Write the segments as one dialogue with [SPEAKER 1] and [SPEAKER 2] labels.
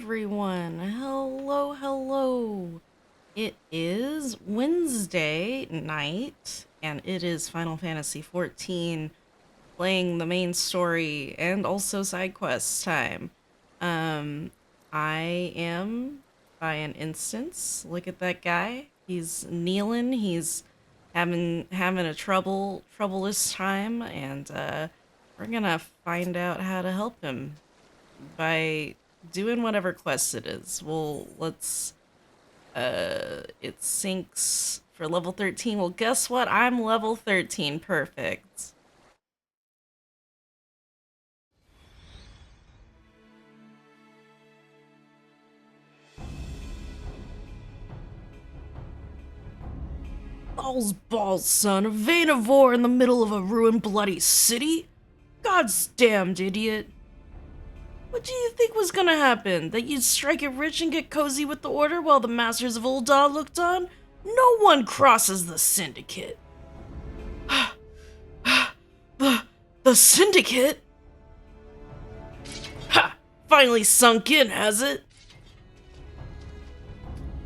[SPEAKER 1] everyone. Hello, hello. It is Wednesday night, and it is Final Fantasy XIV playing the main story and also side quests time. Um, I am, by an instance, look at that guy. He's kneeling. He's having a troublous time, and we're gonna find out how to help him by doing whatever quest it is. Well, let's it syncs for level 13. Well, guess what? I'm level 13. Perfect. All's balls, son. A vein of war in the middle of a ruined bloody city? God's damned idiot. What do you think was gonna happen? That you'd strike it rich and get cozy with the Order while the Masters of Ul'dah looked on? No one crosses the Syndicate. The Syndicate? Ha! Finally sunk in, has it?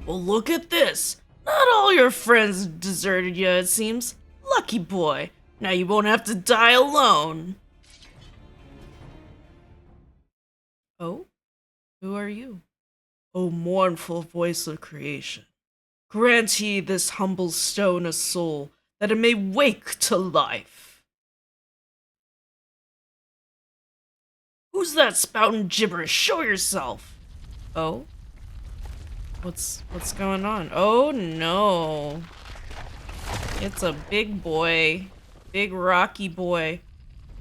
[SPEAKER 1] Well, look at this. Not all your friends deserted you, it seems. Lucky boy. Now you won't have to die alone. Oh? Who are you? O mournful voice of creation, grant ye this humble stone a soul, that it may wake to life. Who's that spouting gibberish? Show yourself! Oh? What's going on? Oh no. It's a big boy. Big rocky boy.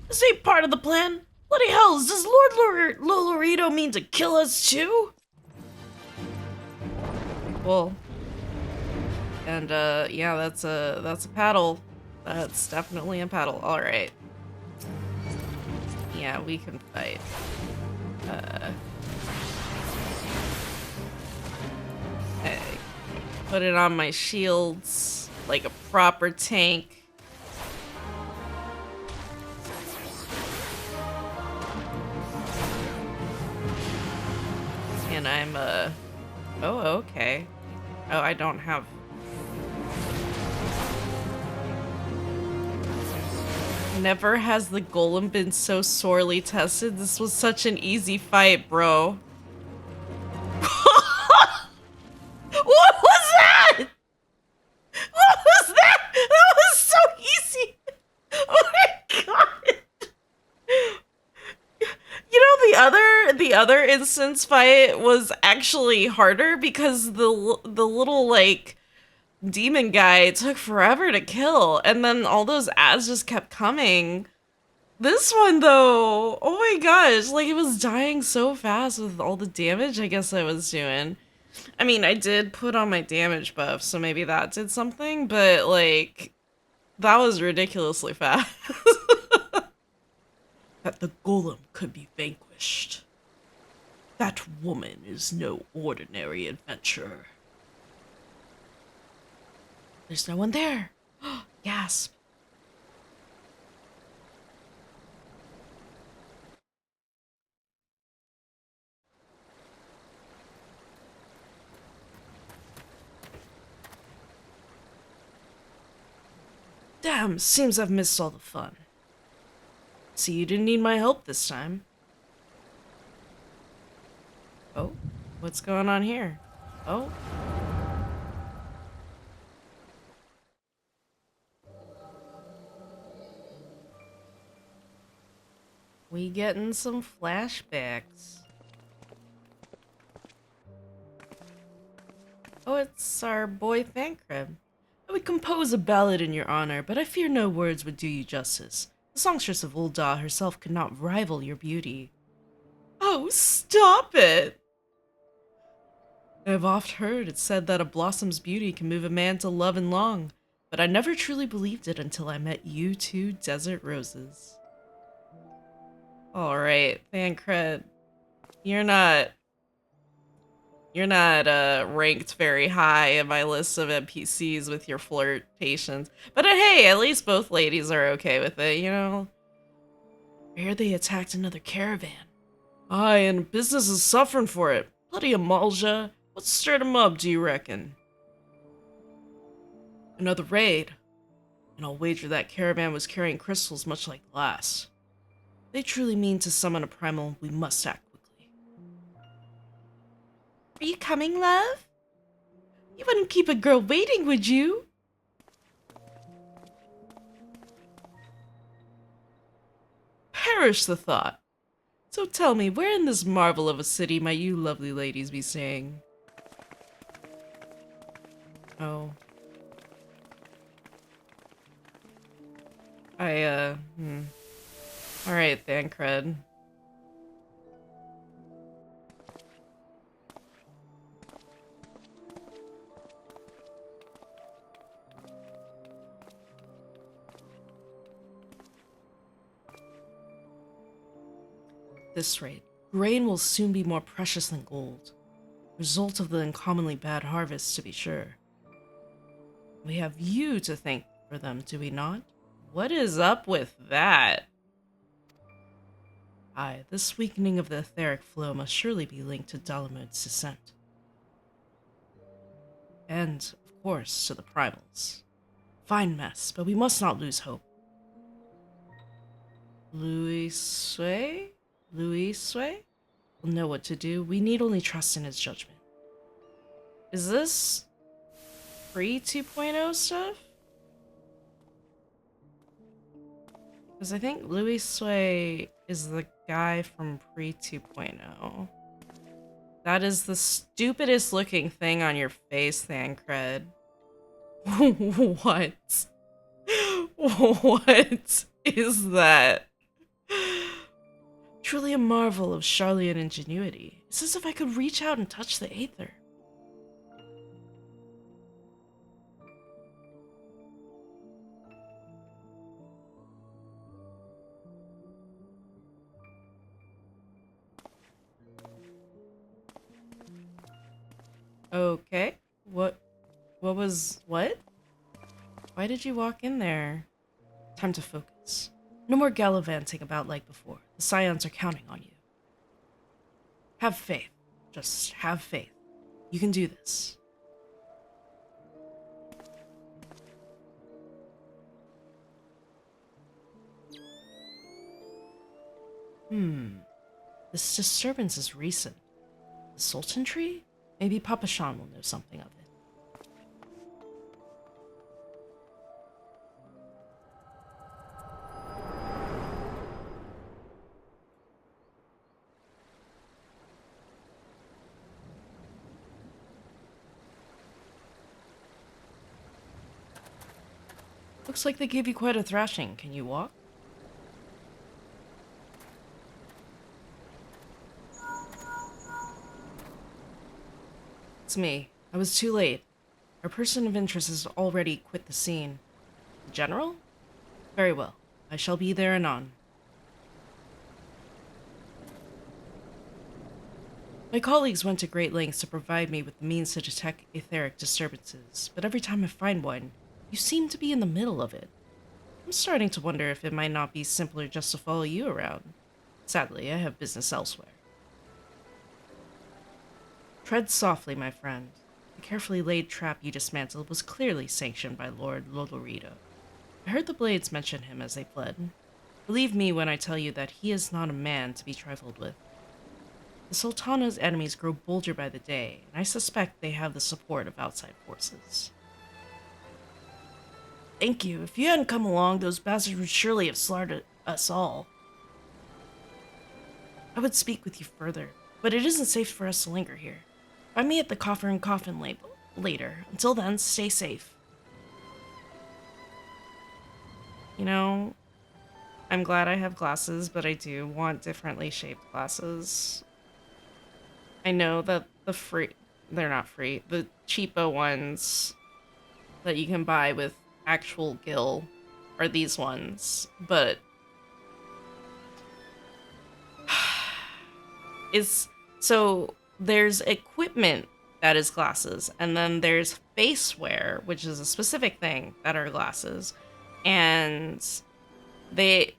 [SPEAKER 1] This ain't part of the plan. Bloody hells, does Lord Lolorito mean to kill us too? Well, and yeah, that's a paddle. That's definitely a paddle. All right. Yeah, we can fight. Hey, put it on my shields like a proper tank. And I'm oh, okay. Oh, I don't have... Never has the golem been so sorely tested. This was such an easy fight, bro. What was that? What was that? That was so easy. Oh my god. You know, the other instance fight was actually harder because the little like demon guy took forever to kill, and then all those ads just kept coming. This one though, oh my gosh, like it was dying so fast with all the damage I guess I was doing. I mean, I did put on my damage buff, so maybe that did something, but like that was ridiculously fast. That the golem could be vanquished. That woman is no ordinary adventurer. There's no one there. Gasp. Damn, seems I've missed all the fun. See, you didn't need my help this time. Oh, what's going on here? Oh. We getting some flashbacks. Oh, it's our boy Thancred. I would compose a ballad in your honor, but I fear no words would do you justice. The songstress of Ul'dah herself could not rival your beauty. Oh, stop it! I have oft heard it said that a blossom's beauty can move a man to love and long, but I never truly believed it until I met you two desert roses. Alright, Thancred, you're not ranked very high in my list of NPCs with your flirtations. But hey, at least both ladies are okay with it, you know? I hear they attacked another caravan. Aye, and business is suffering for it. Bloody Amalja! What stirred him up, do you reckon? Another raid. And I'll wager that caravan was carrying crystals much like the last. If they truly mean to summon a primal, we must act quickly. Are you coming, love? You wouldn't keep a girl waiting, would you? Perish the thought. So tell me, where in this marvel of a city might you lovely ladies be staying? Oh. Alright, Thancred. At this rate, grain will soon be more precious than gold. Result of the uncommonly bad harvest, to be sure. We have you to thank for them, do we not? What is up with that? Aye, this weakening of the etheric flow must surely be linked to Dalamud's descent. And, of course, to the primals. Fine mess, but we must not lose hope. Louis Sui will know what to do. We need only trust in his judgment. Is this free 2.0 stuff? Because I think Louis Sui is the guy from pre 2.0. That is the stupidest looking thing on your face, Thancred. What? What is that? Truly a marvel of Charlian ingenuity. It's as if I could reach out and touch the aether. Okay. What was... what? Why did you walk in there? Time to focus. No more gallivanting about like before. The Scions are counting on you. Have faith. Just have faith. You can do this. This disturbance is recent. The Sultan tree? Maybe Papa Shan will know something of it. Looks like they gave you quite a thrashing. Can you walk? It's me. I was too late. Our person of interest has already quit the scene. The General? Very well. I shall be there anon. My colleagues went to great lengths to provide me with the means to detect etheric disturbances, but every time I find one, you seem to be in the middle of it. I'm starting to wonder if it might not be simpler just to follow you around. Sadly, I have business elsewhere. Tread softly, my friend. The carefully laid trap you dismantled was clearly sanctioned by Lord Lodorito. I heard the Blades mention him as they fled. Believe me when I tell you that he is not a man to be trifled with. The Sultana's enemies grow bolder by the day, and I suspect they have the support of outside forces. Thank you. If you hadn't come along, those bastards would surely have slaughtered us all. I would speak with you further, but it isn't safe for us to linger here. Find me at the Coffer and Coffin label later. Until then, stay safe. You know, I'm glad I have glasses, but I do want differently shaped glasses. I know that they're not free, the cheapo ones that you can buy with actual gill are these ones, but so there's equipment that is glasses, and then there's face wear, which is a specific thing that are glasses, and it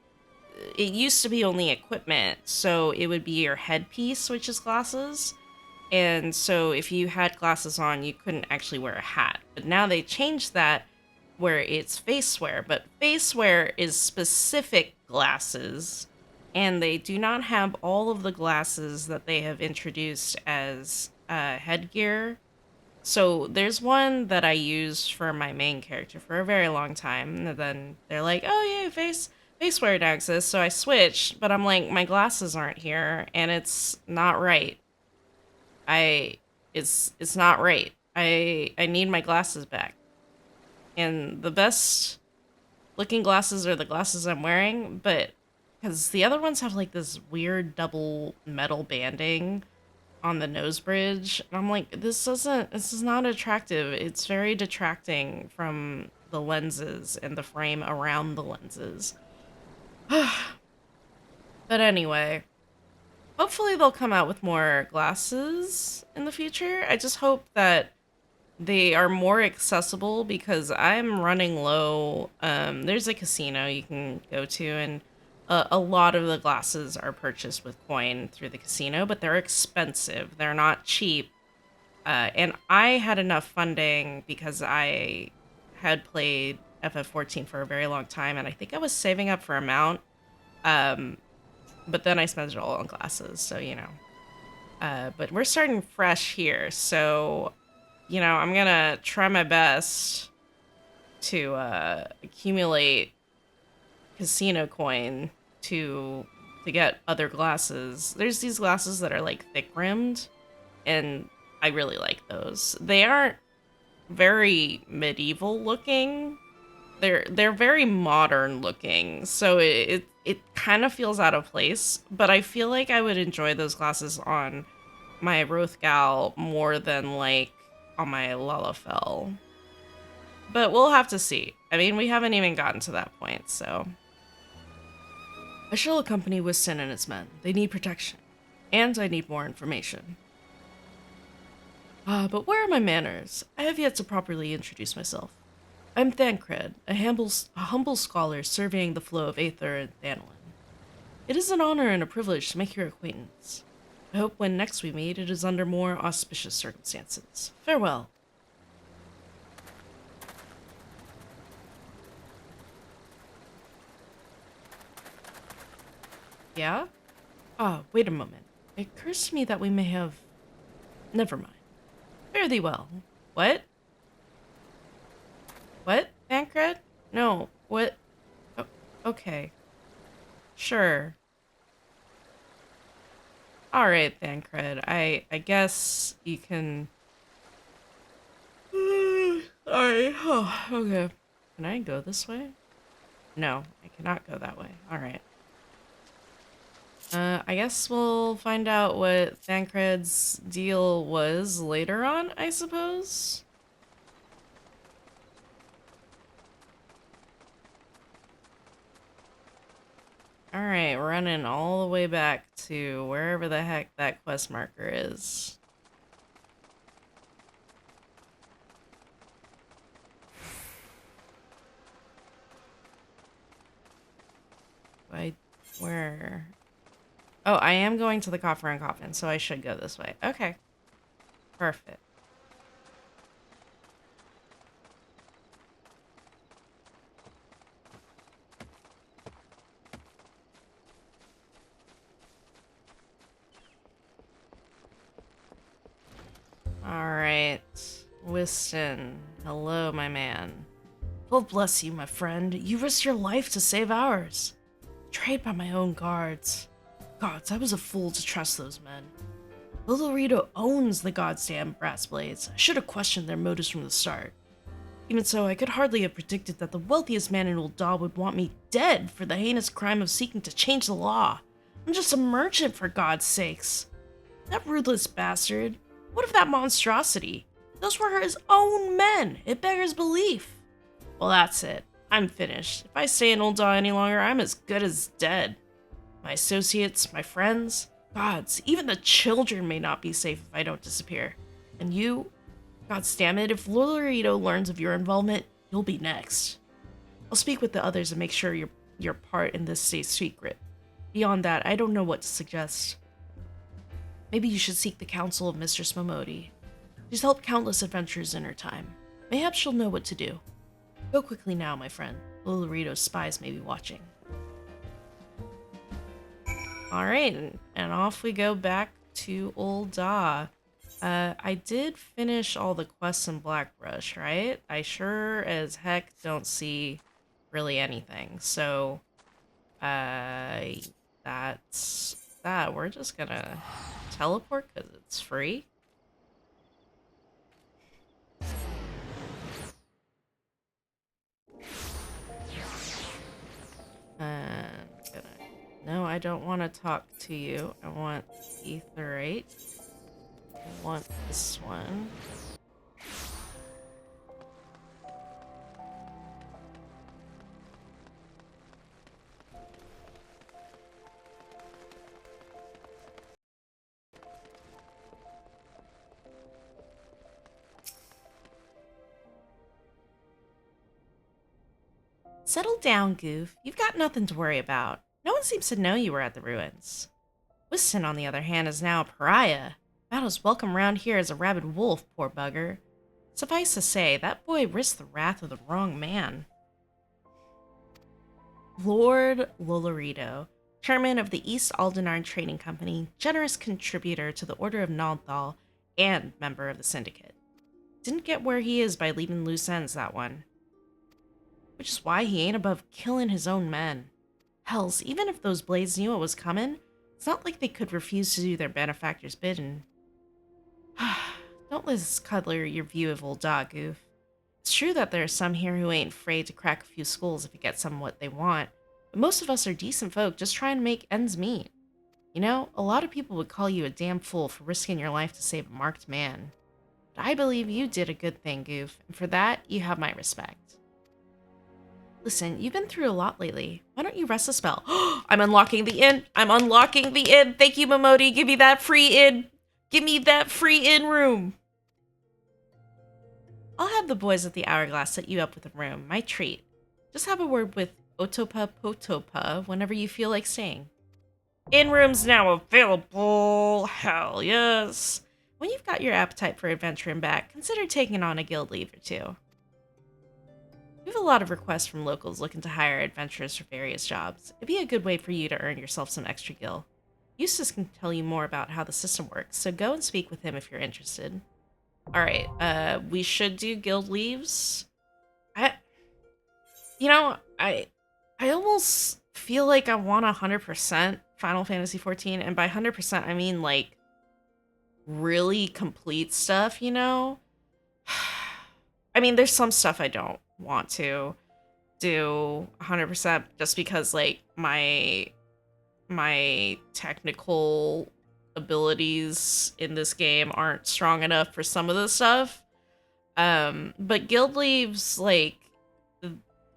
[SPEAKER 1] used to be only equipment, so it would be your headpiece, which is glasses, And so if you had glasses on, you couldn't actually wear a hat. But now they changed that where it's face wear. But face wear is specific glasses, and they do not have all of the glasses that they have introduced as headgear. So there's one that I used for my main character for a very long time, and then they're like, "Oh yeah, face wear now exists." So I switched, but I'm like, my glasses aren't here, and it's not right. I it's not right. I need my glasses back. And the best looking glasses are the glasses I'm wearing, but because the other ones have like this weird double metal banding on the nose bridge, and I'm like, this is not attractive. It's very detracting from the lenses and the frame around the lenses. But anyway, hopefully they'll come out with more glasses in the future. I just hope that they are more accessible because I'm running low. There's a casino you can go to, and a lot of the glasses are purchased with coin through the casino, but they're expensive. They're not cheap. And I had enough funding because I had played FF14 for a very long time, and I think I was saving up for a mount. Um, but then I spent it all on glasses, so you know. But we're starting fresh here, so you know, I'm gonna try my best to accumulate casino coin to get other glasses. There's these glasses that are like thick rimmed, and I really like those. They aren't very medieval looking. They're very modern looking, so it kind of feels out of place. But I feel like I would enjoy those glasses on my Rothgal more than like on my Lalafell. But we'll have to see. I mean, we haven't even gotten to that point, so. I shall accompany Whiston and his men. They need protection. And I need more information. But where are my manners? I have yet to properly introduce myself. I'm Thancred, a humble scholar surveying the flow of Aether and Thanolin. It is an honor and a privilege to make your acquaintance. I hope when next we meet, it is under more auspicious circumstances. Farewell. Yeah? Ah, wait a moment. It occurs to me that we may have... Never mind. Fare thee well. What? What, Thancred? No, what? Oh, okay. Sure. Alright, Thancred. I guess you can... Alright, oh, okay. Can I go this way? No, I cannot go that way. Alright. I guess we'll find out what Thancred's deal was later on, I suppose? Alright, running all the way back to wherever the heck that quest marker is. Where? Oh, I am going to the Coffer and Coffin, so I should go this way. Okay. Perfect. Alright. Whiston. Hello, my man. Well, bless you, my friend. You risked your life to save ours. Betrayed by my own guards. Gods, I was a fool to trust those men. Lilorito owns the goddamn brass blades. I should have questioned their motives from the start. Even so, I could hardly have predicted that the wealthiest man in Ul'dah would want me dead for the heinous crime of seeking to change the law. I'm just a merchant, for God's sakes. That ruthless bastard. What of that monstrosity? Those were his own men. It beggars belief. Well, that's it. I'm finished. If I stay in Ul'dah any longer, I'm as good as dead. My associates, my friends, gods, even the children may not be safe if I don't disappear. And you? Gods damn it, if Lilorito learns of your involvement, you'll be next. I'll speak with the others and make sure your part in this stays secret. Beyond that, I don't know what to suggest. Maybe you should seek the counsel of Mistress Momodi. She's helped countless adventurers in her time. Mayhap she'll know what to do. Go quickly now, my friend. Lolorito's spies may be watching. Alright, and off we go back to Old Da. I did finish all the quests in Blackbrush, right? I sure as heck don't see really anything. So, that's that. We're just gonna teleport because it's free. No, I don't want to talk to you. I want Etherate. I want this one. Settle down, Goof. You've got nothing to worry about. No one seems to know you were at the ruins. Whiston, on the other hand, is now a pariah. About as welcome round here as a rabid wolf, poor bugger. Suffice to say, that boy risked the wrath of the wrong man. Lord Lolorito, chairman of the East Aldenard Trading Company, generous contributor to the Order of Nalthal, and member of the Syndicate. Didn't get where he is by leaving loose ends, that one. Which is why he ain't above killing his own men. Hells, even if those blades knew it was coming, it's not like they could refuse to do their benefactor's bidding. Don't let us cuddler your view of old dog, Goof. It's true that there are some here who ain't afraid to crack a few skulls if you get some what they want, but most of us are decent folk just trying to make ends meet. You know, a lot of people would call you a damn fool for risking your life to save a marked man. But I believe you did a good thing, Goof, and for that, you have my respect. Listen, you've been through a lot lately. Why don't you rest a spell? I'm unlocking the inn! I'm unlocking the inn! Thank you, Momodi! Give me that free inn! Give me that free inn room! I'll have the boys at the Hourglass set you up with a room. My treat. Just have a word with Otopa Potopa whenever you feel like staying. Inn room's now available! Hell yes! When you've got your appetite for adventuring back, consider taking on a guild leave or two. We have a lot of requests from locals looking to hire adventurers for various jobs. It'd be a good way for you to earn yourself some extra gil. Eustace can tell you more about how the system works, so go and speak with him if you're interested. Alright, we should do guild leaves. I almost feel like I want 100% Final Fantasy XIV, and by 100% I mean, like, really complete stuff, you know? I mean, there's some stuff I don't want to do 100% just because, like, my technical abilities in this game aren't strong enough for some of the stuff. But guild leaves, like,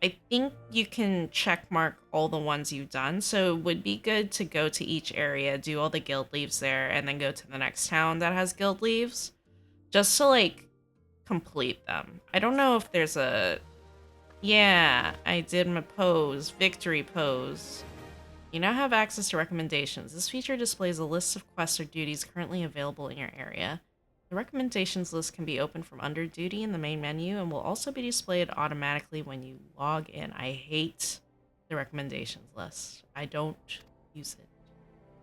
[SPEAKER 1] I think you can check mark all the ones you've done, so it would be good to go to each area, do all the guild leaves there, and then go to the next town that has guild leaves, just to, like, complete them. I don't know if there's a... Yeah, I did my pose, victory pose. You now have access to recommendations. This feature displays a list of quests or duties currently available in your area. The recommendations list can be opened from under duty in the main menu and will also be displayed automatically when you log in. I hate the recommendations list. I don't use it.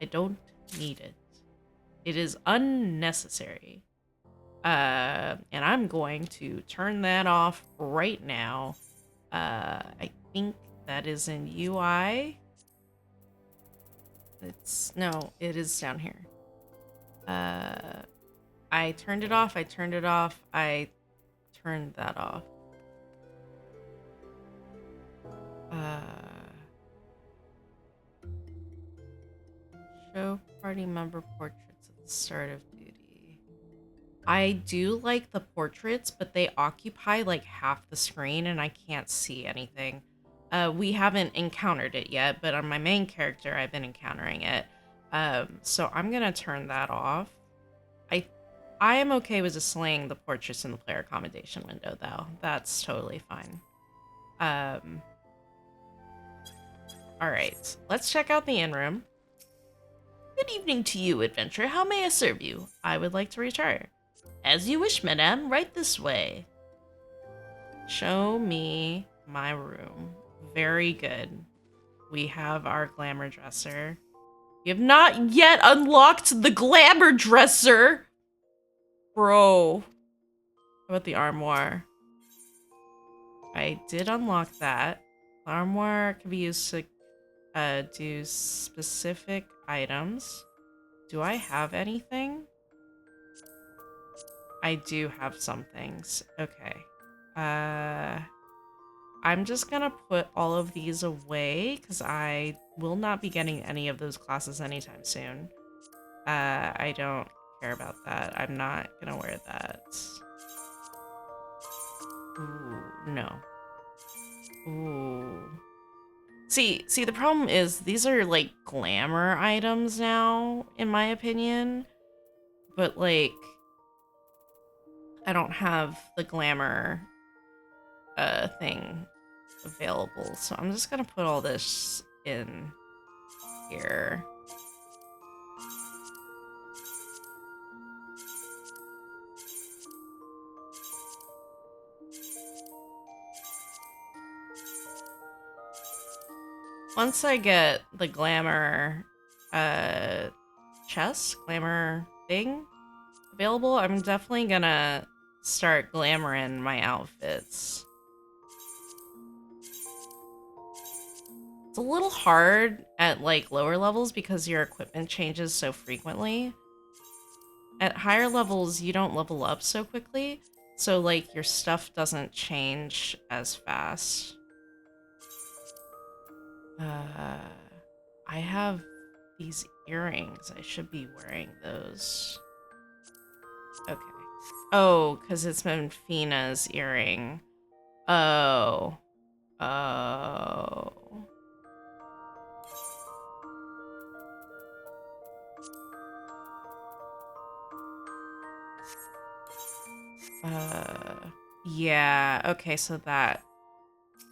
[SPEAKER 1] I don't need it. It is unnecessary. And I'm going to turn that off right now. I think that is in UI. No, it is down here. I turned it off, I turned that off. Show party member portraits at the start of duty. I do like the portraits, but they occupy like half the screen and I can't see anything. We haven't encountered it yet, but on my main character, I've been encountering it. So I'm gonna turn that off. I am okay with displaying the portraits in the player accommodation window, though. That's totally fine. Alright, let's check out the inn room. Good evening to you, adventurer. How may I serve you? I would like to retire. As you wish, madame. Right this way. Show me my room. Very good. We have our glamour dresser. You have not yet unlocked the glamour dresser! Bro. How about the armoire? I did unlock that. The armoire can be used to do specific items. Do I have anything? I do have some things. Okay. I'm just gonna put all of these away because I will not be getting any of those classes anytime soon. I don't care about that. I'm not gonna wear that. Ooh, no. Ooh. See, the problem is these are like glamour items now, in my opinion. But like, I don't have the glamour thing available, so I'm just gonna put all this in here. Once I get the glamour chest, glamour thing available, I'm definitely gonna start glamoring my outfits. It's a little hard at like lower levels because your equipment changes so frequently. At higher levels, you don't level up so quickly, so like your stuff doesn't change as fast. I have these earrings. I should be wearing those. Okay. Oh, because it's Menfina's earring. Oh. Oh. Yeah. Okay, so that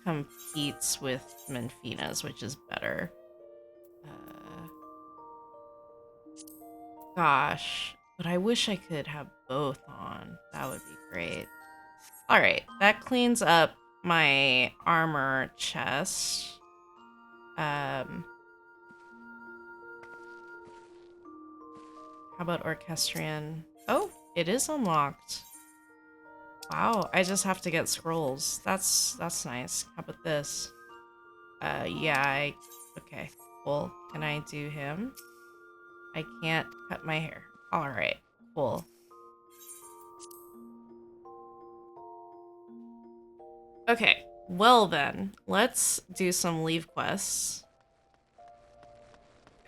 [SPEAKER 1] competes with Menfina's, which is better. Gosh, but I wish I could have both on. That would be great. Alright, that cleans up my armor chest. How about Orchestrion? Oh, it is unlocked. Wow, I just have to get scrolls. That's nice. How about this? Yeah, okay, cool. Can I do him? I can't cut my hair. Alright, cool. Okay, well then, let's do some leave quests.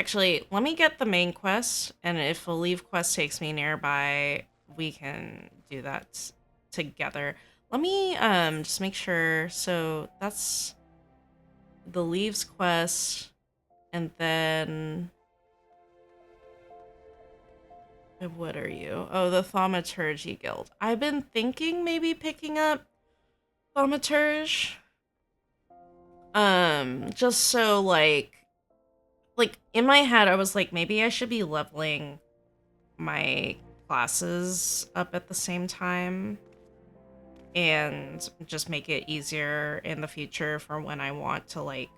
[SPEAKER 1] Actually, let me get the main quest, and if a leave quest takes me nearby, we can do that together. Let me just make sure. So that's the leaves quest, and then what are you? Oh, the Thaumaturgy Guild. I've been thinking maybe picking up Thaumaturge. Just so like in my head, I was like, maybe I should be leveling my classes up at the same time and just make it easier in the future for when I want to like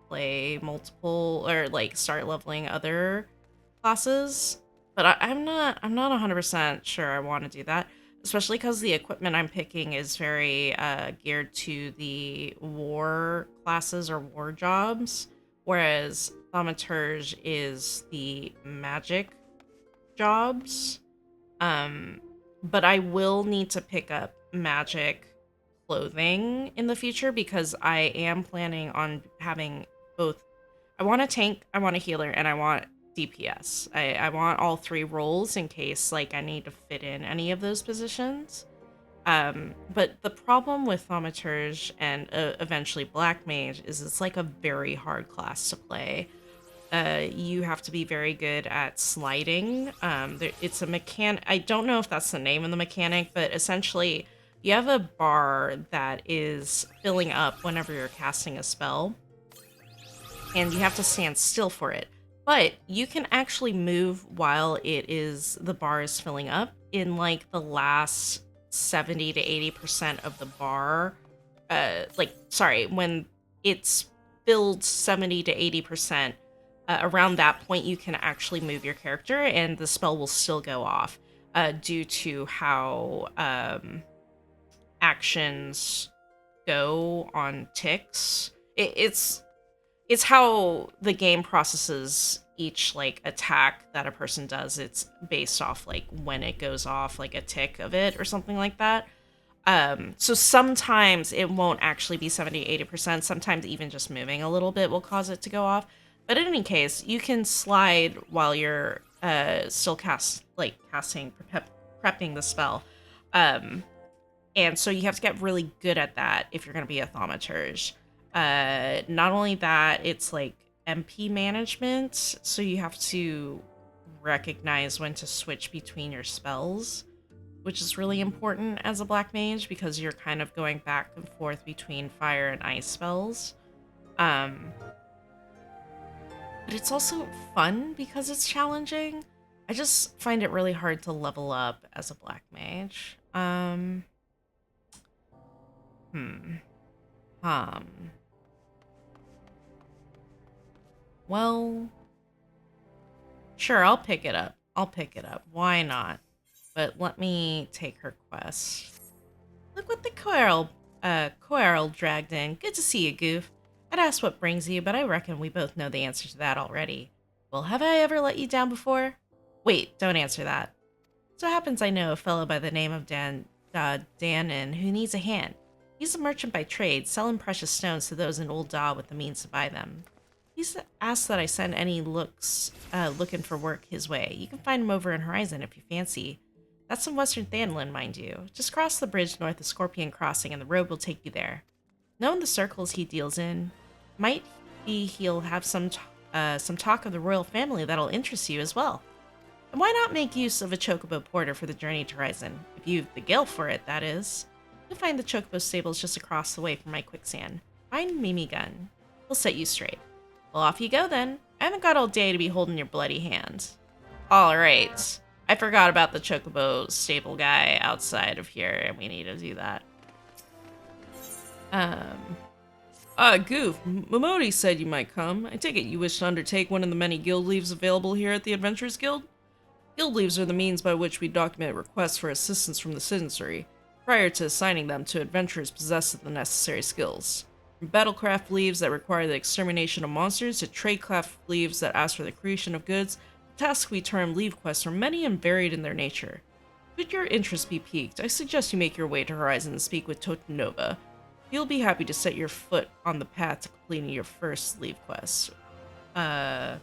[SPEAKER 1] play multiple or like start leveling other classes. But I'm not 100% sure I want to do that, especially because the equipment I'm picking is very geared to the war classes or war jobs, whereas Thaumaturge is the magic jobs. But I will need to pick up magic clothing in the future because I am planning on having both. I want a tank, I want a healer, and I want DPS. I want all three roles in case like I need to fit in any of those positions. But the problem with Thaumaturge and eventually Black Mage is it's like a very hard class to play. You have to be very good at sliding. It's a mechanic. I don't know if that's the name of the mechanic, but essentially you have a bar that is filling up whenever you're casting a spell, and you have to stand still for it. But you can actually move while the bar is filling up in like the last 70 to 80% of the bar. When it's filled 70 to 80%, around that point you can actually move your character and the spell will still go off due to how actions go on ticks. It's how the game processes each like attack that a person does. It's based off like when it goes off, like a tick of it or something like that. So sometimes it won't actually be 70-80%. Sometimes even just moving a little bit will cause it to go off. But in any case, you can slide while you're still prepping the spell. And so you have to get really good at that if you're going to be a thaumaturge. Not only that, it's like MP management, so you have to recognize when to switch between your spells, which is really important as a black mage because you're kind of going back and forth between fire and ice spells. But it's also fun because it's challenging. I just find it really hard to level up as a black mage. Hmm. Well, sure, I'll pick it up. I'll pick it up. Why not? But let me take her quest. Look what the Coral dragged in. Good to see you, Goof. I'd ask what brings you, but I reckon we both know the answer to that already. Well, have I ever let you down before? Wait, don't answer that. So happens I know a fellow by the name of Danon who needs a hand. He's a merchant by trade, selling precious stones to those in Old Daw with the means to buy them. He's asked that I send any looking for work his way. You can find him over in Horizon if you fancy. That's in Western Thanlin, mind you. Just cross the bridge north of Scorpion Crossing and the road will take you there. Knowing the circles he deals in, might be he'll have some talk of the royal family that'll interest you as well. And why not make use of a chocobo porter for the journey to Horizon? If you've the gil for it, that is. You'll find the chocobo stables just across the way from my quicksand. Find Mimi Gun. He'll set you straight. Well, off you go then. I haven't got all day to be holding your bloody hand. Alright. I forgot about the chocobo stable guy outside of here, and we need to do that. Goof, Momodi said you might come. I take it you wish to undertake one of the many guild leaves available here at the Adventurers Guild? Guild leaves are the means by which we document requests for assistance from the citizenry, prior to assigning them to adventurers possessed of the necessary skills. From battlecraft leaves that require the extermination of monsters to tradecraft leaves that ask for the creation of goods, the tasks we term leave quests are many and varied in their nature. Should your interest be piqued, I suggest you make your way to Horizon and speak with Totanova. He'll be happy to set your foot on the path to completing your first leave quest. I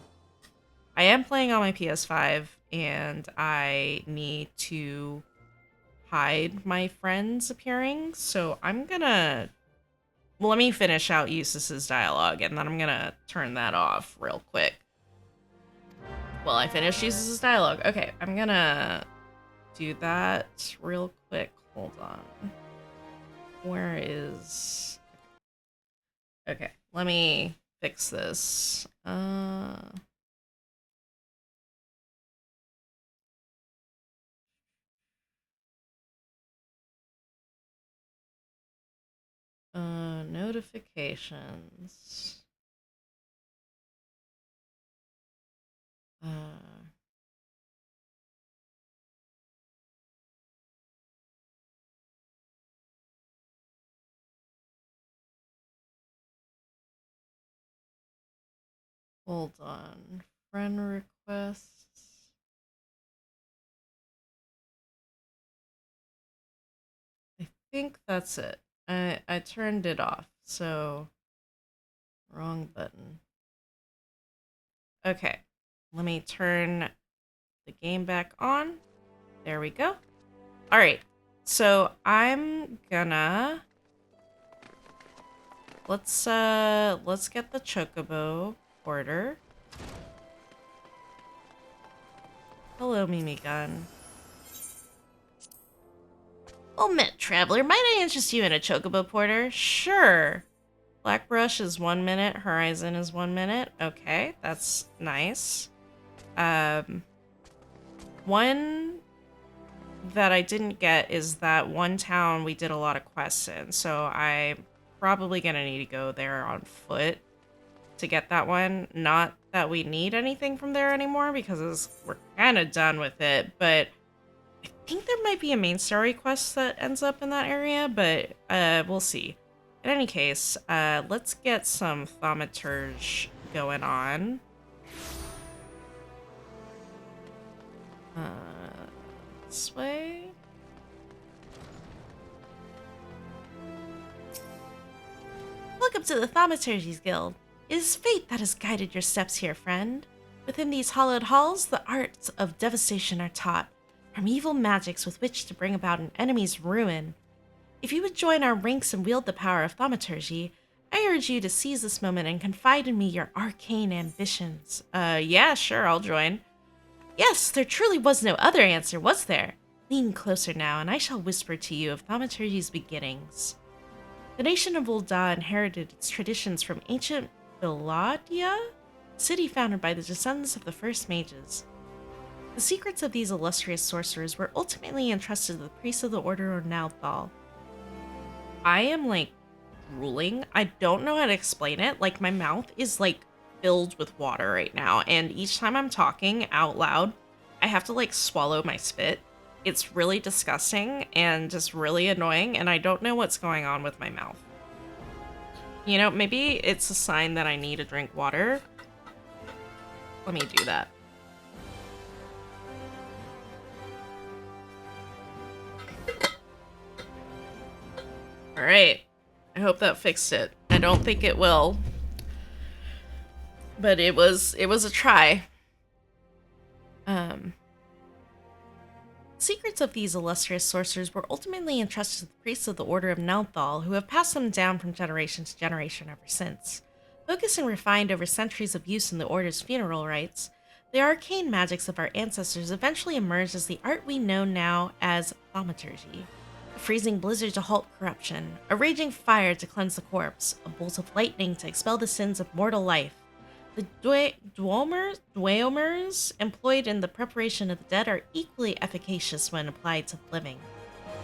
[SPEAKER 1] am playing on my PS5, and I need to hide my friends appearing, so I'm gonna... Well, let me finish out Eustace's dialogue, and then I'm gonna turn that off real quick. Well, I finished Eustace's dialogue. Okay, I'm gonna do that real quick. Hold on. Where is... Okay, let me fix this. Notifications. Hold on. Friend requests. I think that's it. I turned it off, so wrong button. Okay, let me turn the game back on. There we go. All right, so I'm gonna let's get the chocobo order. Hello, Mimi Gun. Oh, Met Traveler, might I interest you in a chocobo porter? Sure. Blackbrush is 1 minute. Horizon is 1 minute. Okay, that's nice. One that I didn't get is that one town we did a lot of quests in, so I'm probably gonna need to go there on foot to get that one. Not that we need anything from there anymore because we're kind of done with it, but I think there might be a main story quest that ends up in that area, but we'll see. In any case, let's get some thaumaturge going on. This way. Welcome to the Thaumaturgy's Guild. It is fate that has guided your steps here, friend. Within these hallowed halls, the arts of devastation are taught, primeval magics with which to bring about an enemy's ruin. If you would join our ranks and wield the power of thaumaturgy, I urge you to seize this moment and confide in me your arcane ambitions. Yeah, sure, I'll join. Yes, there truly was no other answer, was there? Lean closer now, and I shall whisper to you of thaumaturgy's beginnings. The nation of Ul'dah inherited its traditions from ancient Biladia, a city founded by the descendants of the first mages. The secrets of these illustrious sorcerers were ultimately entrusted to the priests of the Order of Nalthal. I am, like, drooling. I don't know how to explain it. Like, my mouth is, like, filled with water right now, and each time I'm talking out loud, I have to, like, swallow my spit. It's really disgusting and just really annoying, and I don't know what's going on with my mouth. You know, maybe it's a sign that I need to drink water. Let me do that. Alright. I hope that fixed it. I don't think it will. But it was a try. Secrets of these illustrious sorcerers were ultimately entrusted to the priests of the Order of Nalthal, who have passed them down from generation to generation ever since. Focused and refined over centuries of use in the Order's funeral rites, the arcane magics of our ancestors eventually emerged as the art we know now as thaumaturgy. A freezing blizzard to halt corruption, a raging fire to cleanse the corpse, a bolt of lightning to expel the sins of mortal life. The dweomers employed in the preparation of the dead are equally efficacious when applied to the living.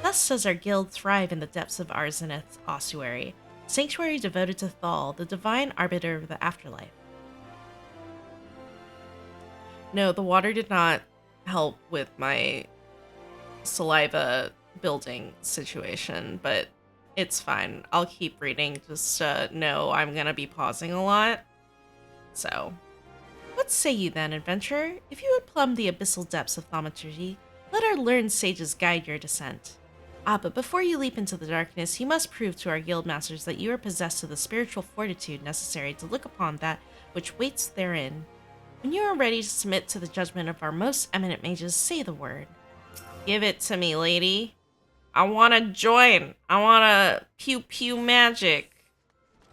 [SPEAKER 1] Thus does our guild thrive in the depths of Arzeneth's ossuary, a sanctuary devoted to Thal, the divine arbiter of the afterlife. No, the water did not help with my saliva building situation, but it's fine. I'll keep reading. Just know I'm gonna be pausing a lot. So, what say you then, adventurer? If you would plumb the abyssal depths of thaumaturgy, let our learned sages guide your descent. Ah, but before you leap into the darkness, you must prove to our guild masters that you are possessed of the spiritual fortitude necessary to look upon that which waits therein. When you are ready to submit to the judgment of our most eminent mages, say the word. Give it to me, lady. I want to join. I want to pew-pew magic.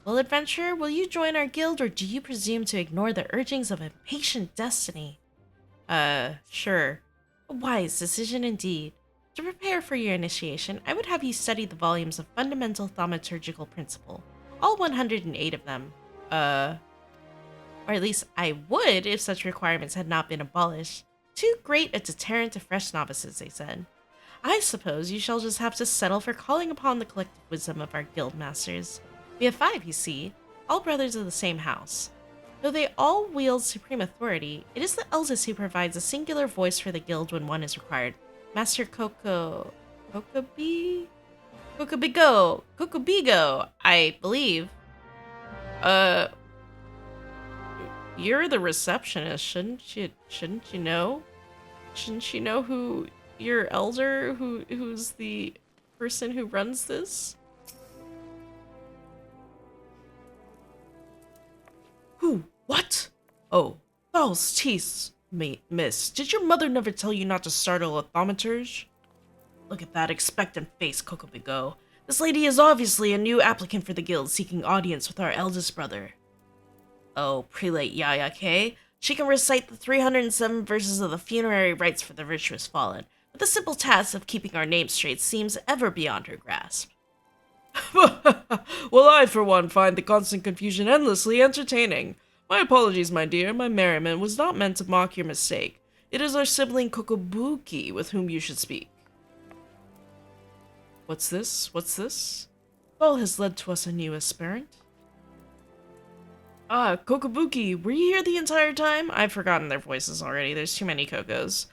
[SPEAKER 1] Well, adventurer, will you join our guild, or do you presume to ignore the urgings of impatient destiny? Sure. A wise decision indeed. To prepare for your initiation, I would have you study the volumes of Fundamental Thaumaturgical Principle, all 108 of them. Or at least I would if such requirements had not been abolished. Too great a deterrent to fresh novices, they said. I suppose you shall just have to settle for calling upon the collective wisdom of our guild masters. We have 5, you see, all brothers of the same house. Though they all wield supreme authority, it is the eldest who provides a singular voice for the guild when one is required. Master Kokobigo, I believe. You're the receptionist, shouldn't you know? Shouldn't you know who your elder, who's the person who runs this? Who? What? Oh, false teeth, miss. Did your mother never tell you not to startle a thaumaturge? Look at that expectant face, Kokobigo. This lady is obviously a new applicant for the guild seeking audience with our eldest brother. Oh, Prelate Yayake. She can recite the 307 verses of the funerary rites for the virtuous fallen, but the simple task of keeping our name straight seems ever beyond her grasp.
[SPEAKER 2] Well, I, for one, find the constant confusion endlessly entertaining. My apologies, my dear. My merriment was not meant to mock your mistake. It is our sibling Kokobuki with whom you should speak. What's this? What's this? Ball has led to us a new aspirant. Ah, Kokobuki, were you here the entire time? I've forgotten their voices already. There's too many Kokos.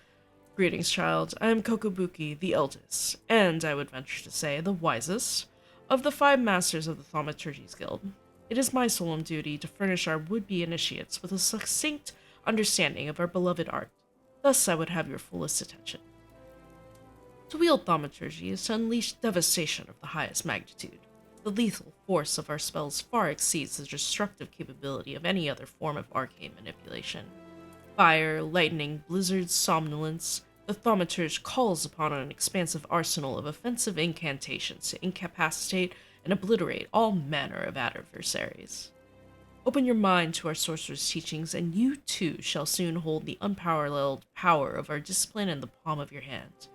[SPEAKER 2] Greetings, child. I am Kokobuki, the eldest, and I would venture to say the wisest, of the 5 masters of the Thaumaturgy's Guild. It is my solemn duty to furnish our would-be initiates with a succinct understanding of our beloved art. Thus I would have your fullest attention. To wield thaumaturgy is to unleash devastation of the highest magnitude. The lethal force of our spells far exceeds the destructive capability of any other form of arcane manipulation. Fire, lightning, blizzards, somnolence, the thaumaturge calls upon an expansive arsenal of offensive incantations to incapacitate and obliterate all manner of adversaries. Open your mind to our sorcerer's teachings, and you too shall soon hold the unparalleled power of our discipline in the palm of your hand.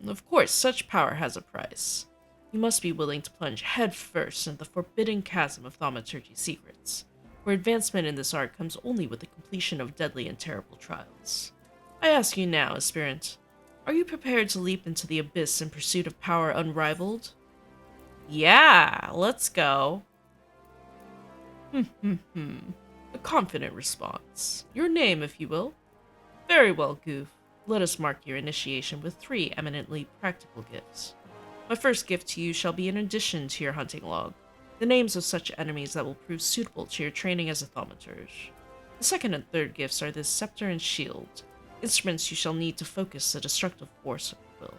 [SPEAKER 2] Of course, such power has a price. You must be willing to plunge headfirst into the forbidden chasm of thaumaturgy secrets, where advancement in this art comes only with the completion of deadly and terrible trials. I ask you now, aspirant, are you prepared to leap into the abyss in pursuit of power unrivaled? Yeah, let's go. A confident response. Your name, if you will. Very well, Goof. Let us mark your initiation with 3 eminently practical gifts. My first gift to you shall be an addition to your hunting log, the names of such enemies that will prove suitable to your training as a thaumaturge. The second and third gifts are this scepter and shield, instruments you shall need to focus the destructive force of your will.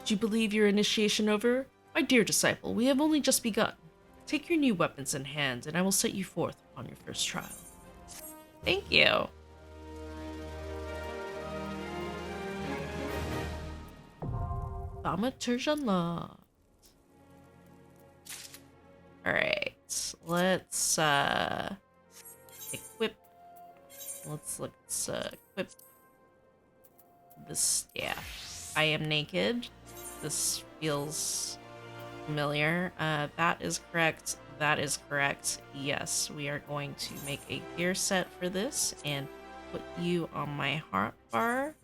[SPEAKER 2] Did you believe your initiation over? My dear disciple, we have only just begun. Take your new weapons in hand, and I will set you forth upon your first trial.
[SPEAKER 1] Thank you. Thaumaturge unlocked. Alright, let's equip. Let's equip this. Yeah, I am naked. This feels familiar. That is correct. That is correct. Yes, we are going to make a gear set for this and put you on my heart bar.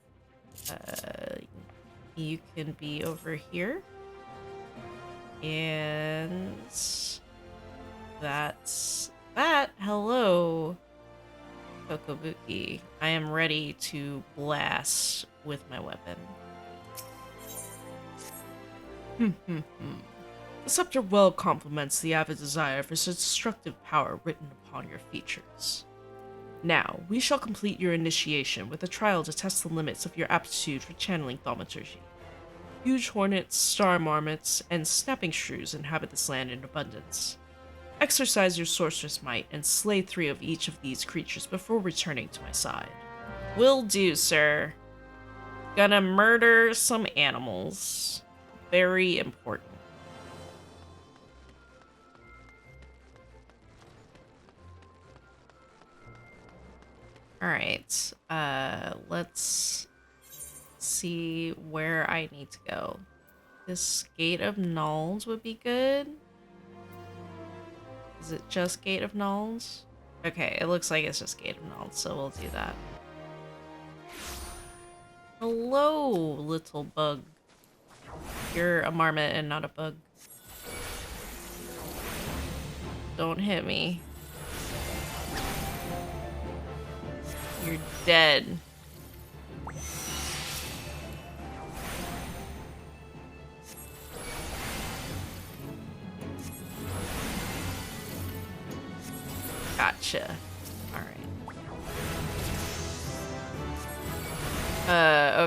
[SPEAKER 1] You can be over here. And that's that. Hello, Kokobuki. I am ready to blast with my weapon.
[SPEAKER 2] The scepter well complements the avid desire for such destructive power written upon your features. Now, we shall complete your initiation with a trial to test the limits of your aptitude for channeling thaumaturgy. Huge hornets, star marmots, and snapping shrews inhabit this land in abundance. Exercise your sorceress might and slay 3 of each of these creatures before returning to my side.
[SPEAKER 1] Will do, sir. Gonna murder some animals. Very important. Alright, let's see where I need to go. This Gate of Nulls would be good. Is it just Gate of Nulls? Okay, it looks like it's just Gate of Nulls, so we'll do that. Hello, little bug. You're a marmot and not a bug. Don't hit me. You're dead. Gotcha. Alright.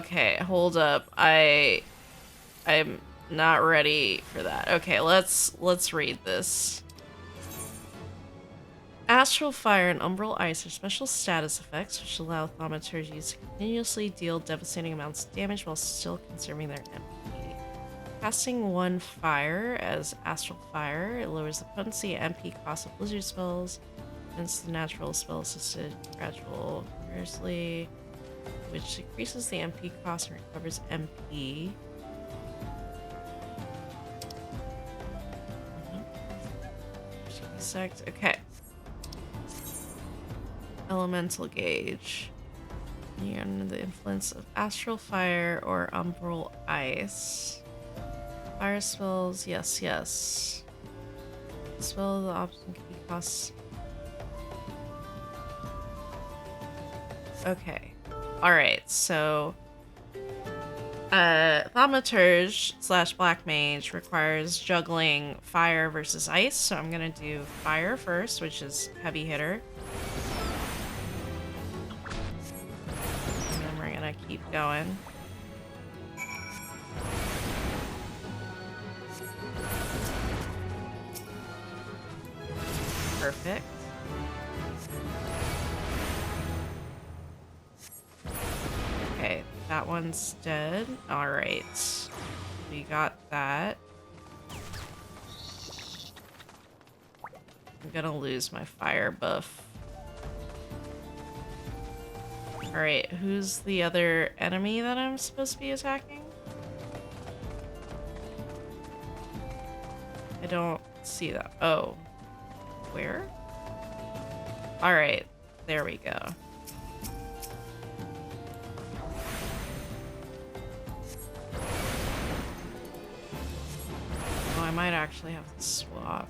[SPEAKER 1] Okay, hold up. I'm not ready for that. Okay, let's read this. Astral Fire and Umbral Ice are special status effects which allow thaumaturgies to continuously deal devastating amounts of damage while still conserving their MP. Casting 1 fire as Astral Fire, it lowers the potency and MP cost of blizzard spells, hence the natural spell assisted gradually, which decreases the MP cost and recovers MP.
[SPEAKER 2] Insect. Okay. Elemental gauge. You're under the influence of astral fire or umbral ice. Fire spells, yes, yes. Spell the option can be cost. Okay. Alright, so Thaumaturge / Black Mage requires juggling fire versus ice, so I'm gonna do fire first, which is heavy hitter. And then we're gonna keep going. Perfect. Okay, that one's dead. Alright. We got that. I'm gonna lose my fire buff. Alright, who's the other enemy that I'm supposed to be attacking? I don't see that. Oh. Where? Alright, there we go. Oh, I might actually have to swap.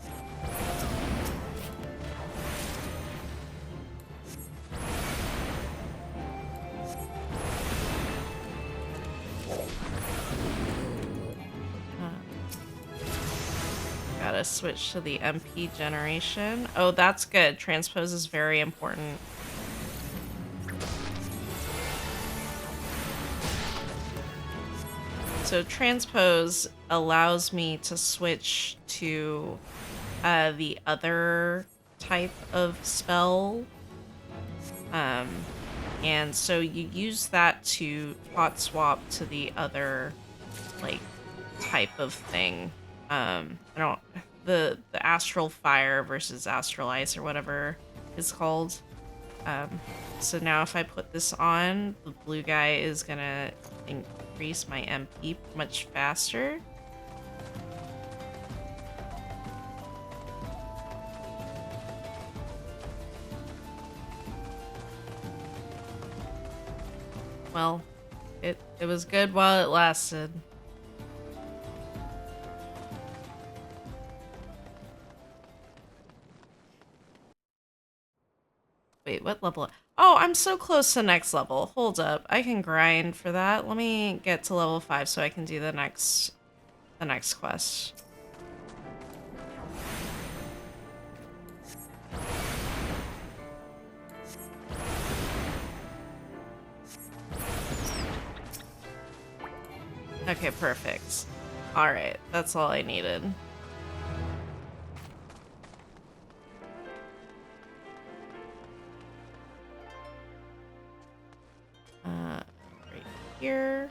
[SPEAKER 2] Gotta switch to the MP generation. Oh, that's good. Transpose is very important. So transpose allows me to switch to the other type of spell. And so you use that to hot swap to the other like type of thing. I don't the astral fire versus astral ice or whatever it's called. So now if I put this on, the blue guy is gonna increase my MP much faster. Well, it was good while it lasted. Wait, what level? Oh, I'm so close to next level. Hold up. I can grind for that. Let me get to level 5 so I can do the next quest. Okay, perfect. Alright, that's all I needed. Right here.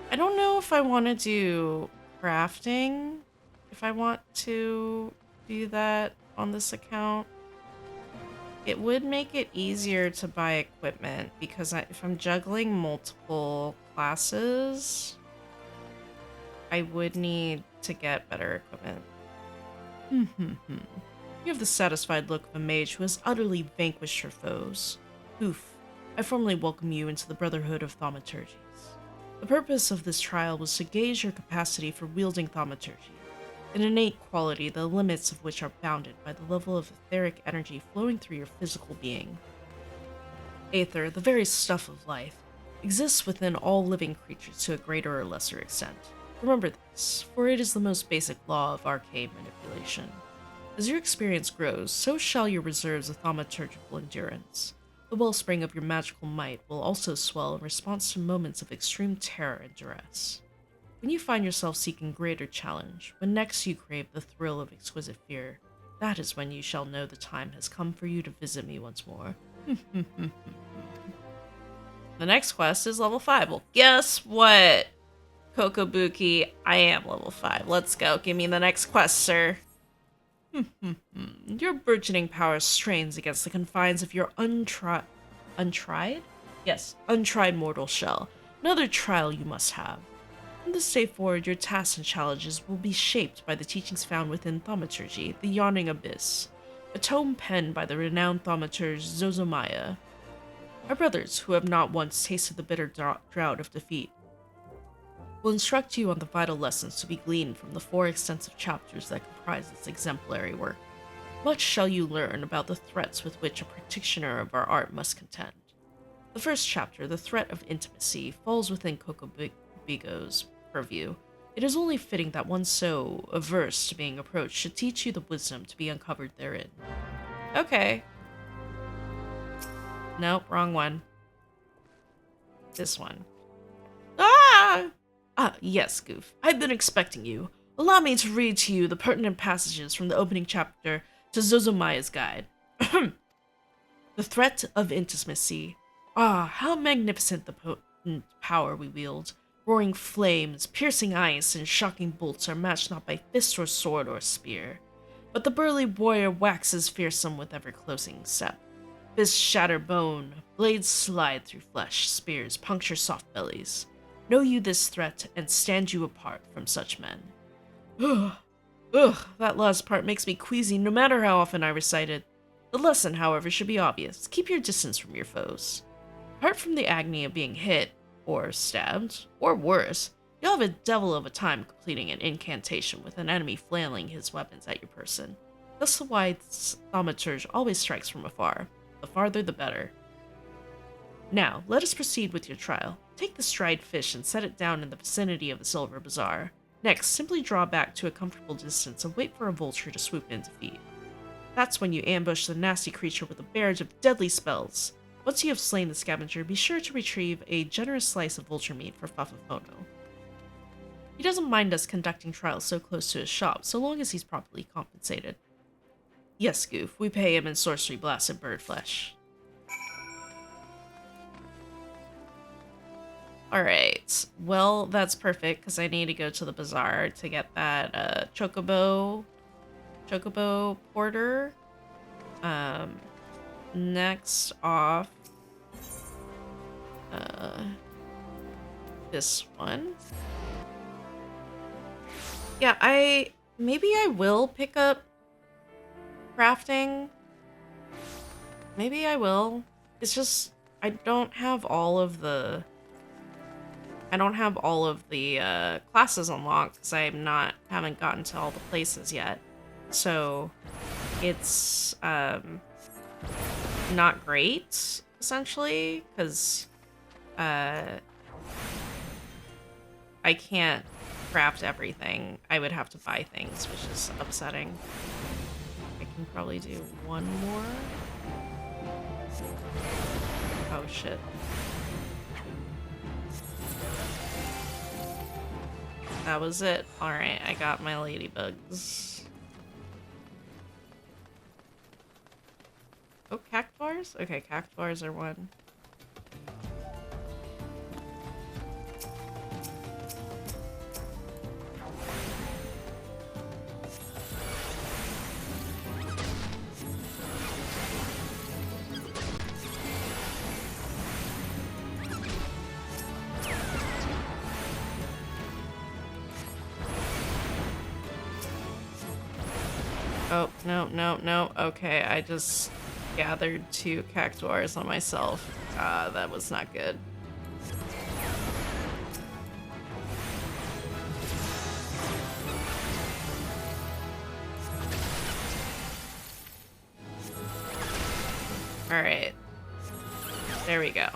[SPEAKER 2] I don't know if I want to do crafting. If I want to do that on this account. It would make it easier to buy equipment because if I'm juggling multiple classes, I would need to get better equipment. You have the satisfied look of a mage who has utterly vanquished her foes. Oof. I formally welcome you into the Brotherhood of Thaumaturgies. The purpose of this trial was to gauge your capacity for wielding thaumaturgy, an innate quality the limits of which are bounded by the level of etheric energy flowing through your physical being. Aether, the very stuff of life, exists within all living creatures to a greater or lesser extent. Remember this, for it is the most basic law of arcane manipulation. As your experience grows, so shall your reserves of thaumaturgical endurance. The wellspring of your magical might will also swell in response to moments of extreme terror and duress. When you find yourself seeking greater challenge, when next you crave the thrill of exquisite fear, that is when you shall know the time has come for you to visit me once more. The next quest is level 5. Well, guess what, Kokobuki? I am level 5. Let's go. Give me the next quest, sir. Your burgeoning power strains against the confines of your untried? Yes, untried mortal shell. Another trial you must have. From this day forward, your tasks and challenges will be shaped by the teachings found within Thaumaturgy, the Yawning Abyss, a tome penned by the renowned thaumaturge Zozomaya. Our brothers, who have not once tasted the bitter drought of defeat, will instruct you on the vital lessons to be gleaned from the 4 extensive chapters that comprise this exemplary work. Much shall you learn about the threats with which a practitioner of our art must contend. The first chapter, The Threat of Intimacy, falls within Kokobigo's purview. It is only fitting that one so averse to being approached should teach you the wisdom to be uncovered therein. Okay. Nope, wrong one. This one. Ah! Ah, yes, Goof. I've been expecting you. Allow me to read to you the pertinent passages from the opening chapter to Zozomaya's Guide. The Threat of Intimacy. Ah, how magnificent the potent power we wield. Roaring flames, piercing ice, and shocking bolts are matched not by fist or sword or spear. But the burly warrior waxes fearsome with ever-closing step. Fists shatter bone, blades slide through flesh, spears puncture soft bellies. Know you this threat, and stand you apart from such men. Ugh, that last part makes me queasy no matter how often I recite it. The lesson, however, should be obvious. Keep your distance from your foes. Apart from the agony of being hit, or stabbed, or worse, you'll have a devil of a time completing an incantation with an enemy flailing his weapons at your person. That's why Thaumaturge always strikes from afar. The farther the better. Now, let us proceed with your trial. Take this dried fish and set it down in the vicinity of the Silver Bazaar. Next, simply draw back to a comfortable distance and wait for a vulture to swoop in to feed. That's when you ambush the nasty creature with a barrage of deadly spells. Once you have slain the scavenger, be sure to retrieve a generous slice of vulture meat for Fafafono. He doesn't mind us conducting trials so close to his shop, so long as he's properly compensated. Yes, Goof, we pay him in sorcery blasted bird flesh. Alright, well, that's perfect, because I need to go to the bazaar to get that chocobo porter. Next off, this one. Yeah, maybe I will pick up crafting. Maybe I will. It's just, I don't have all of the classes unlocked because haven't gotten to all the places yet. So it's not great, essentially, because I can't craft everything. I would have to buy things, which is upsetting. I can probably do one more. Oh shit. That was it. Alright, I got my ladybugs. Oh, cactuars? Okay, cactuars are one. Oh, no. Okay, I just gathered 2 cactuars on myself. That was not good. Alright. There we go.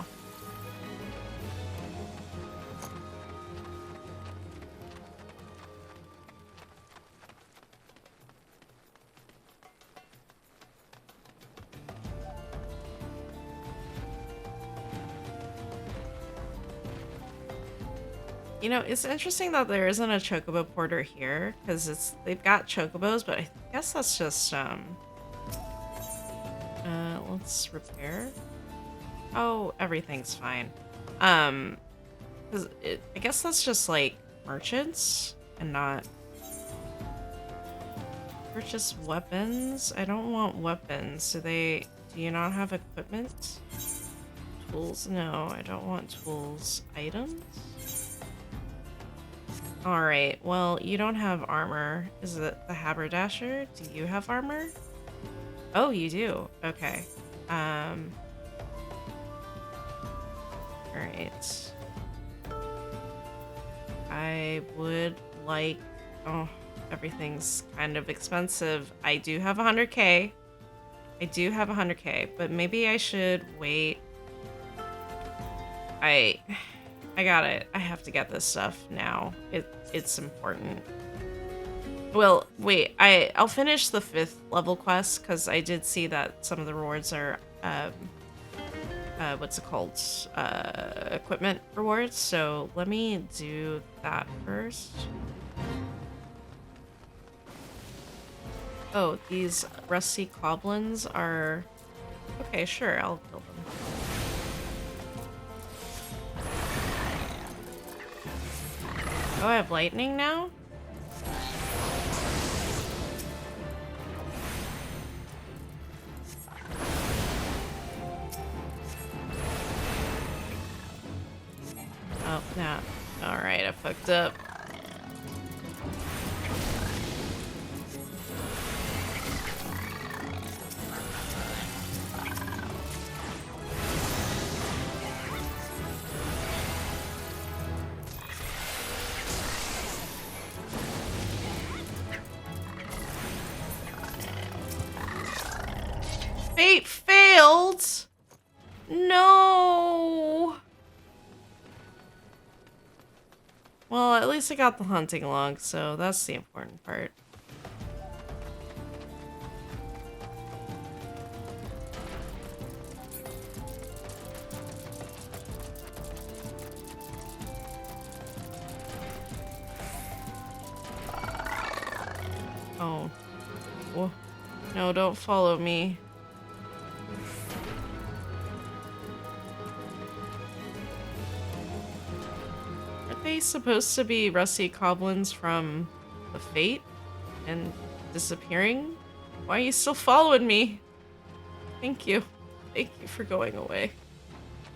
[SPEAKER 2] You know, it's interesting that there isn't a chocobo porter here, because they've got chocobos, but I guess that's just, let's repair. Oh, everything's fine. I guess that's just, like, merchants, and not... Purchase weapons? I don't want weapons. Do you not have equipment?
[SPEAKER 1] Tools? No, I don't want tools. Items? Alright, well, you don't have armor. Is it the haberdasher? Do you have armor? Oh, you do. Okay. Alright. I would like... Oh, everything's kind of expensive. I do have 100k. I do have 100k, but maybe I should wait. I got it. I have to get this stuff now. It's important. Well, wait. I'll finish the 5th level quest because I did see that some of the rewards are what's it called? Equipment rewards. So let me do that first. Oh, these rusty goblins are... Okay, sure, I'll kill them. Oh, I have lightning now? Oh, no. Alright, I fucked up. Fate failed! No! Well, at least I got the hunting log, so that's the important part. Oh. Whoa. No, don't follow me. Are they supposed to be rusty goblins from the Fate and disappearing? Why are you still following me? Thank you. Thank you for going away.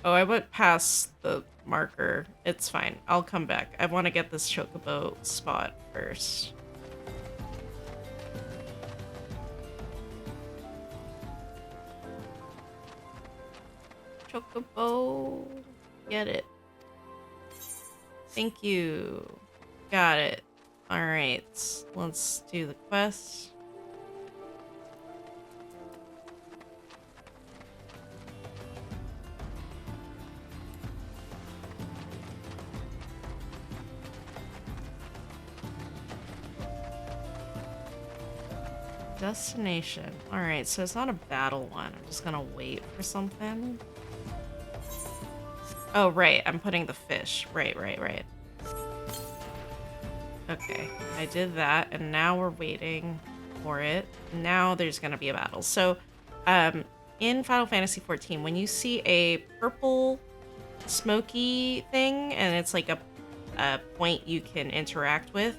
[SPEAKER 1] Oh, I went past the marker. It's fine. I'll come back. I want to get this chocobo spot first. Chocobo. Get it. Thank you. Got it. Alright. Let's do the quest. Destination. Alright, so it's not a battle one. I'm just gonna wait for something. Oh, right. I'm putting the fish. Right. Okay. I did that, and now we're waiting for it. Now there's gonna be a battle. So, in Final Fantasy XIV, when you see a purple smoky thing, and it's like a point you can interact with,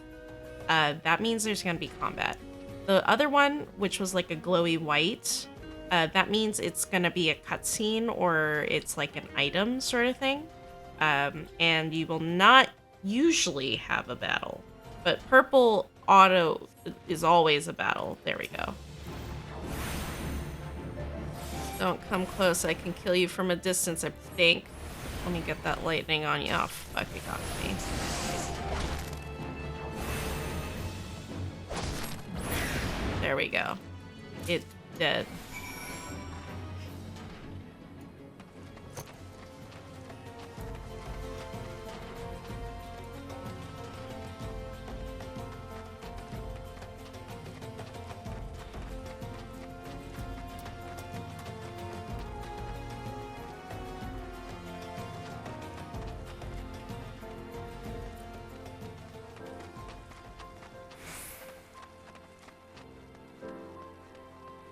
[SPEAKER 1] that means there's gonna be combat. The other one, which was like a glowy white, that means it's gonna be a cutscene or it's like an item sort of thing. And you will not usually have a battle. But purple auto is always a battle. There we go. Don't come close. I can kill you from a distance, I think. Let me get that lightning on you. Oh, fuck, it got me. There we go. It's dead.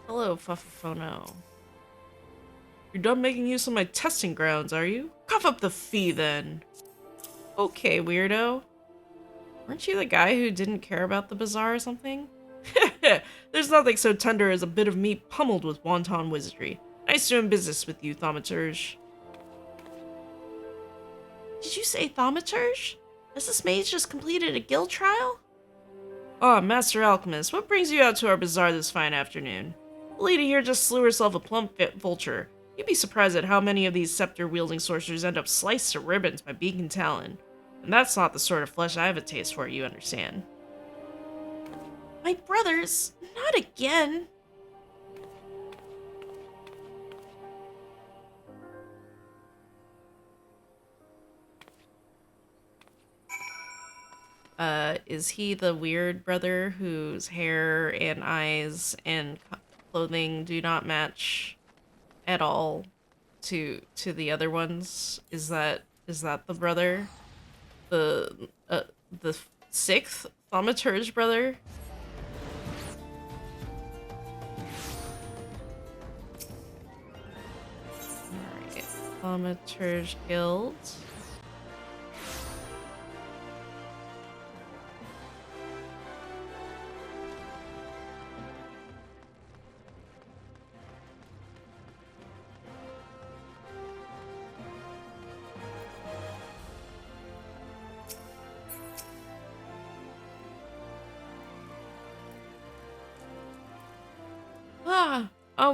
[SPEAKER 1] Hello, Fuffafono. You're done making use of my testing grounds, are you? Cough up the fee, then. Okay, weirdo. Weren't you the guy who didn't care about the bazaar or something? There's nothing so tender as a bit of meat pummeled with wanton wizardry. Nice doing business with you, Thaumaturge. Did you say thaumaturge? Has this mage just completed a guild trial?
[SPEAKER 2] Ah, Master Alchemist, what brings you out to our bazaar this fine afternoon? The lady here just slew herself a plump vulture. You'd be surprised at how many of these scepter-wielding sorcerers end up sliced to ribbons by beak and talon. And that's not the sort of flesh I have a taste for, you understand.
[SPEAKER 1] My brothers, not again. Is he the weird brother whose hair and eyes and clothing do not match at all to the other ones? Is that the brother? The sixth thaumaturge brother? Alright, thaumaturge guild.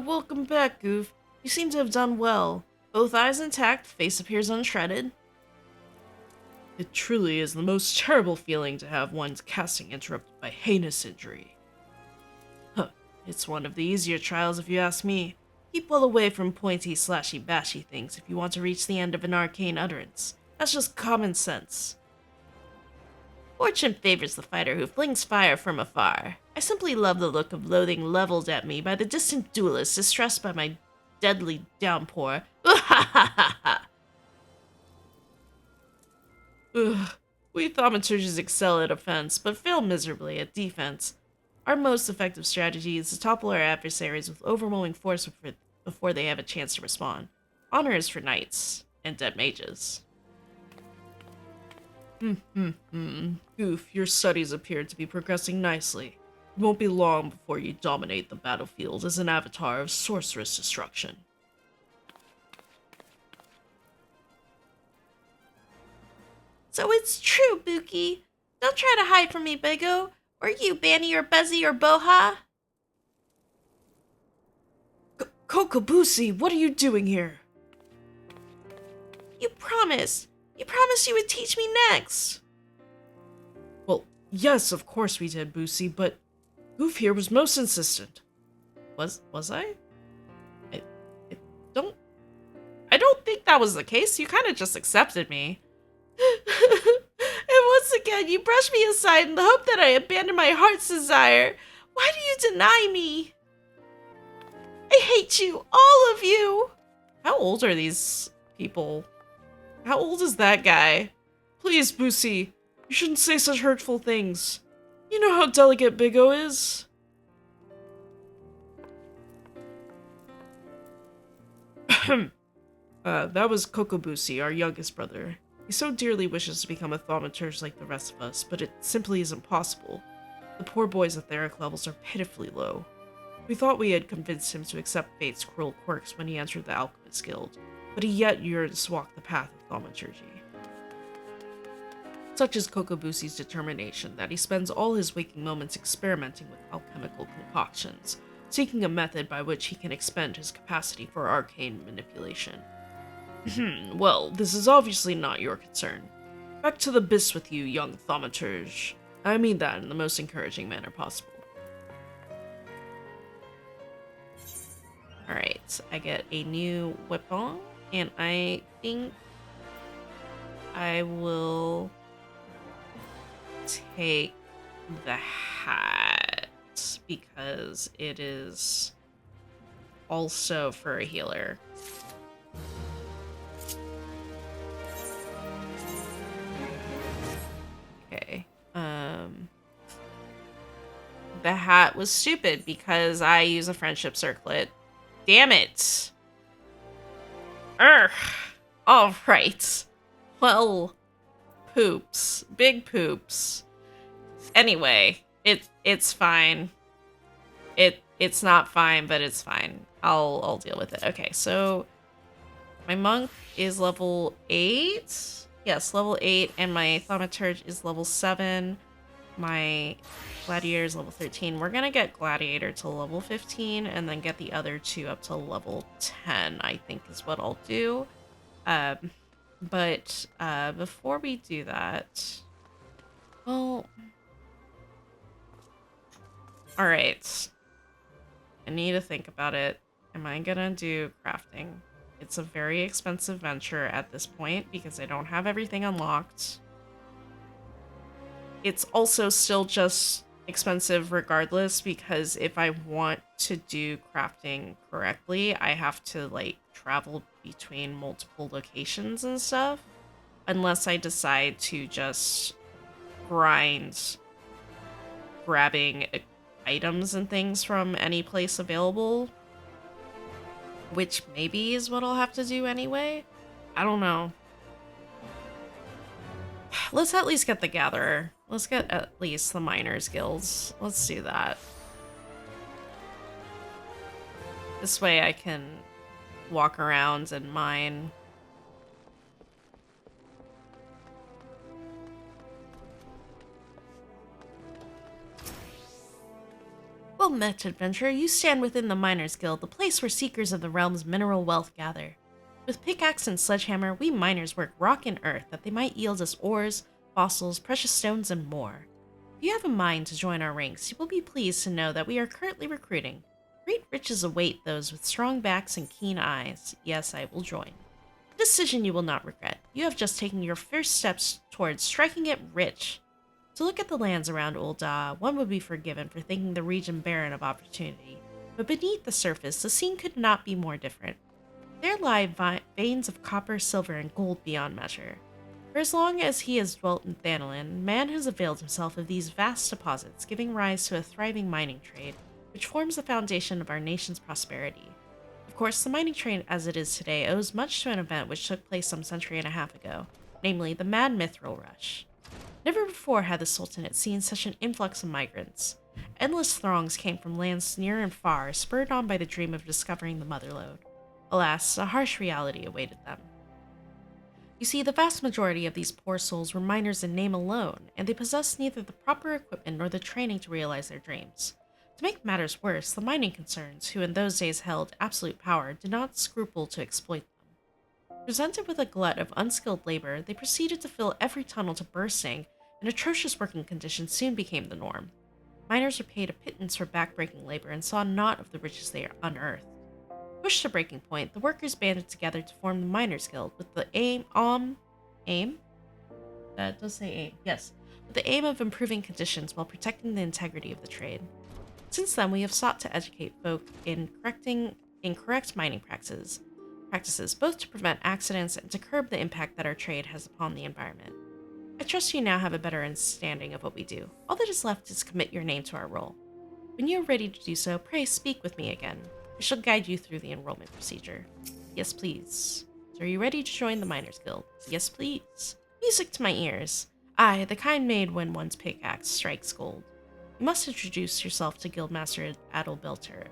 [SPEAKER 2] Welcome back, Goof. You seem to have done well. Both eyes intact, face appears unshredded. It truly is the most terrible feeling to have one's casting interrupted by heinous injury. Huh, it's one of the easier trials if you ask me. Keep well away from pointy, slashy, bashy things if you want to reach the end of an arcane utterance. That's just common sense.
[SPEAKER 1] Fortune favors the fighter who flings fire from afar. I simply love the look of loathing leveled at me by the distant duelist distressed by my deadly downpour.
[SPEAKER 2] Ugh. We thaumaturges excel at offense, but fail miserably at defense. Our most effective strategy is to topple our adversaries with overwhelming force before they have a chance to respond. Honor is for knights and dead mages. Goof, your studies appear to be progressing nicely. It won't be long before you dominate the battlefield as an avatar of sorceress destruction.
[SPEAKER 1] So it's true, Buki. Don't try to hide from me, Bigo. Or you, Banny or Buzzy or Boha.
[SPEAKER 2] Kokobusi, what are you doing here?
[SPEAKER 1] You promised. You promised you would teach me next.
[SPEAKER 2] Well, yes, of course we did, Boosie, but Goof here was most insistent. Was I? I don't think that was the case. You kind of just accepted me.
[SPEAKER 1] And once again, you brush me aside in the hope that I abandon my heart's desire. Why do you deny me? I hate you, all of you.
[SPEAKER 2] How old are these people? How old is that guy? Please, Boosie, you shouldn't say such hurtful things. You know how delicate Big O is. That was Kokobusi, our youngest brother. He so dearly wishes to become a thaumaturge like the rest of us, but it simply isn't possible. The poor boy's etheric levels are pitifully low. We thought we had convinced him to accept fate's cruel quirks when he entered the Alchemist Guild, but he yet yearns to walk the path of thaumaturgy. Such is Kokobusi's determination that he spends all his waking moments experimenting with alchemical concoctions, seeking a method by which he can expend his capacity for arcane manipulation. Well, this is obviously not your concern. Back to the bis with you, young thaumaturge. I mean that in the most encouraging manner possible.
[SPEAKER 1] Alright, I get a new weapon, and I think I will take the hat because it is also for a healer. Okay. The hat was stupid because I use a friendship circlet. Damn it. Urgh. All right. Well, poops. Big poops. Anyway, it's fine. It's not fine, but it's fine. I'll deal with it. Okay, so my monk is level 8. Yes, level 8, and my thaumaturge is level 7. My gladiator is level 13. We're gonna get gladiator to level 15, and then get the other two up to level 10, I think is what I'll do. But before we do that, well, all right. I need to think about it. Am I gonna do crafting? It's a very expensive venture at this point because I don't have everything unlocked. It's also still just expensive regardless because if I want to do crafting correctly, I have to like travel between multiple locations and stuff. Unless I decide to just grind grabbing items and things from any place available, which maybe is what I'll have to do anyway. I don't know. Let's at least get the Gatherer. Let's get at least the Miners Guilds. Let's do that. This way I can walk around and mine. Well met, adventurer. You stand within the Miners Guild, the place where seekers of the realm's mineral wealth gather. With pickaxe and sledgehammer, we miners work rock and earth that they might yield us ores, fossils, precious stones, and more. If you have a mind to join our ranks, you will be pleased to know that we are currently recruiting. Great riches await those with strong backs and keen eyes. Yes, I will join. A decision you will not regret. You have just taken your first steps towards striking it rich. To look at the lands around Old Da, one would be forgiven for thinking the region barren of opportunity. But beneath the surface, the scene could not be more different. There lie veins of copper, silver, and gold beyond measure. For as long as he has dwelt in Thanalan, man has availed himself of these vast deposits, giving rise to a thriving mining trade, which forms the foundation of our nation's prosperity. Of course, the mining trade as it is today owes much to an event which took place some century and a half ago, namely the Mad Mithril Rush. Never before had the Sultanate seen such an influx of migrants. Endless throngs came from lands near and far, spurred on by the dream of discovering the Motherlode. Alas, a harsh reality awaited them. You see, the vast majority of these poor souls were miners in name alone, and they possessed neither the proper equipment nor the training to realize their dreams. To make matters worse, the mining concerns, who in those days held absolute power, did not scruple to exploit them. Presented with a glut of unskilled labor, they proceeded to fill every tunnel to bursting, and atrocious working conditions soon became the norm. Miners were paid a pittance for backbreaking labor and saw naught of the riches they unearthed. Pushed to breaking point, the workers banded together to form the Miners Guild with the aim? That does say aim, yes. With the aim of improving conditions while protecting the integrity of the trade. Since then, we have sought to educate folk in correct mining practices, both to prevent accidents and to curb the impact that our trade has upon the environment. I trust you now have a better understanding of what we do. All that is left is to commit your name to our role. When you are ready to do so, pray speak with me again. I shall guide you through the enrollment procedure. Yes, please. So are you ready to join the Miners Guild? Yes, please. Music to my ears. I, the kind made when one's pickaxe strikes gold. You must introduce yourself to Guildmaster Adalberta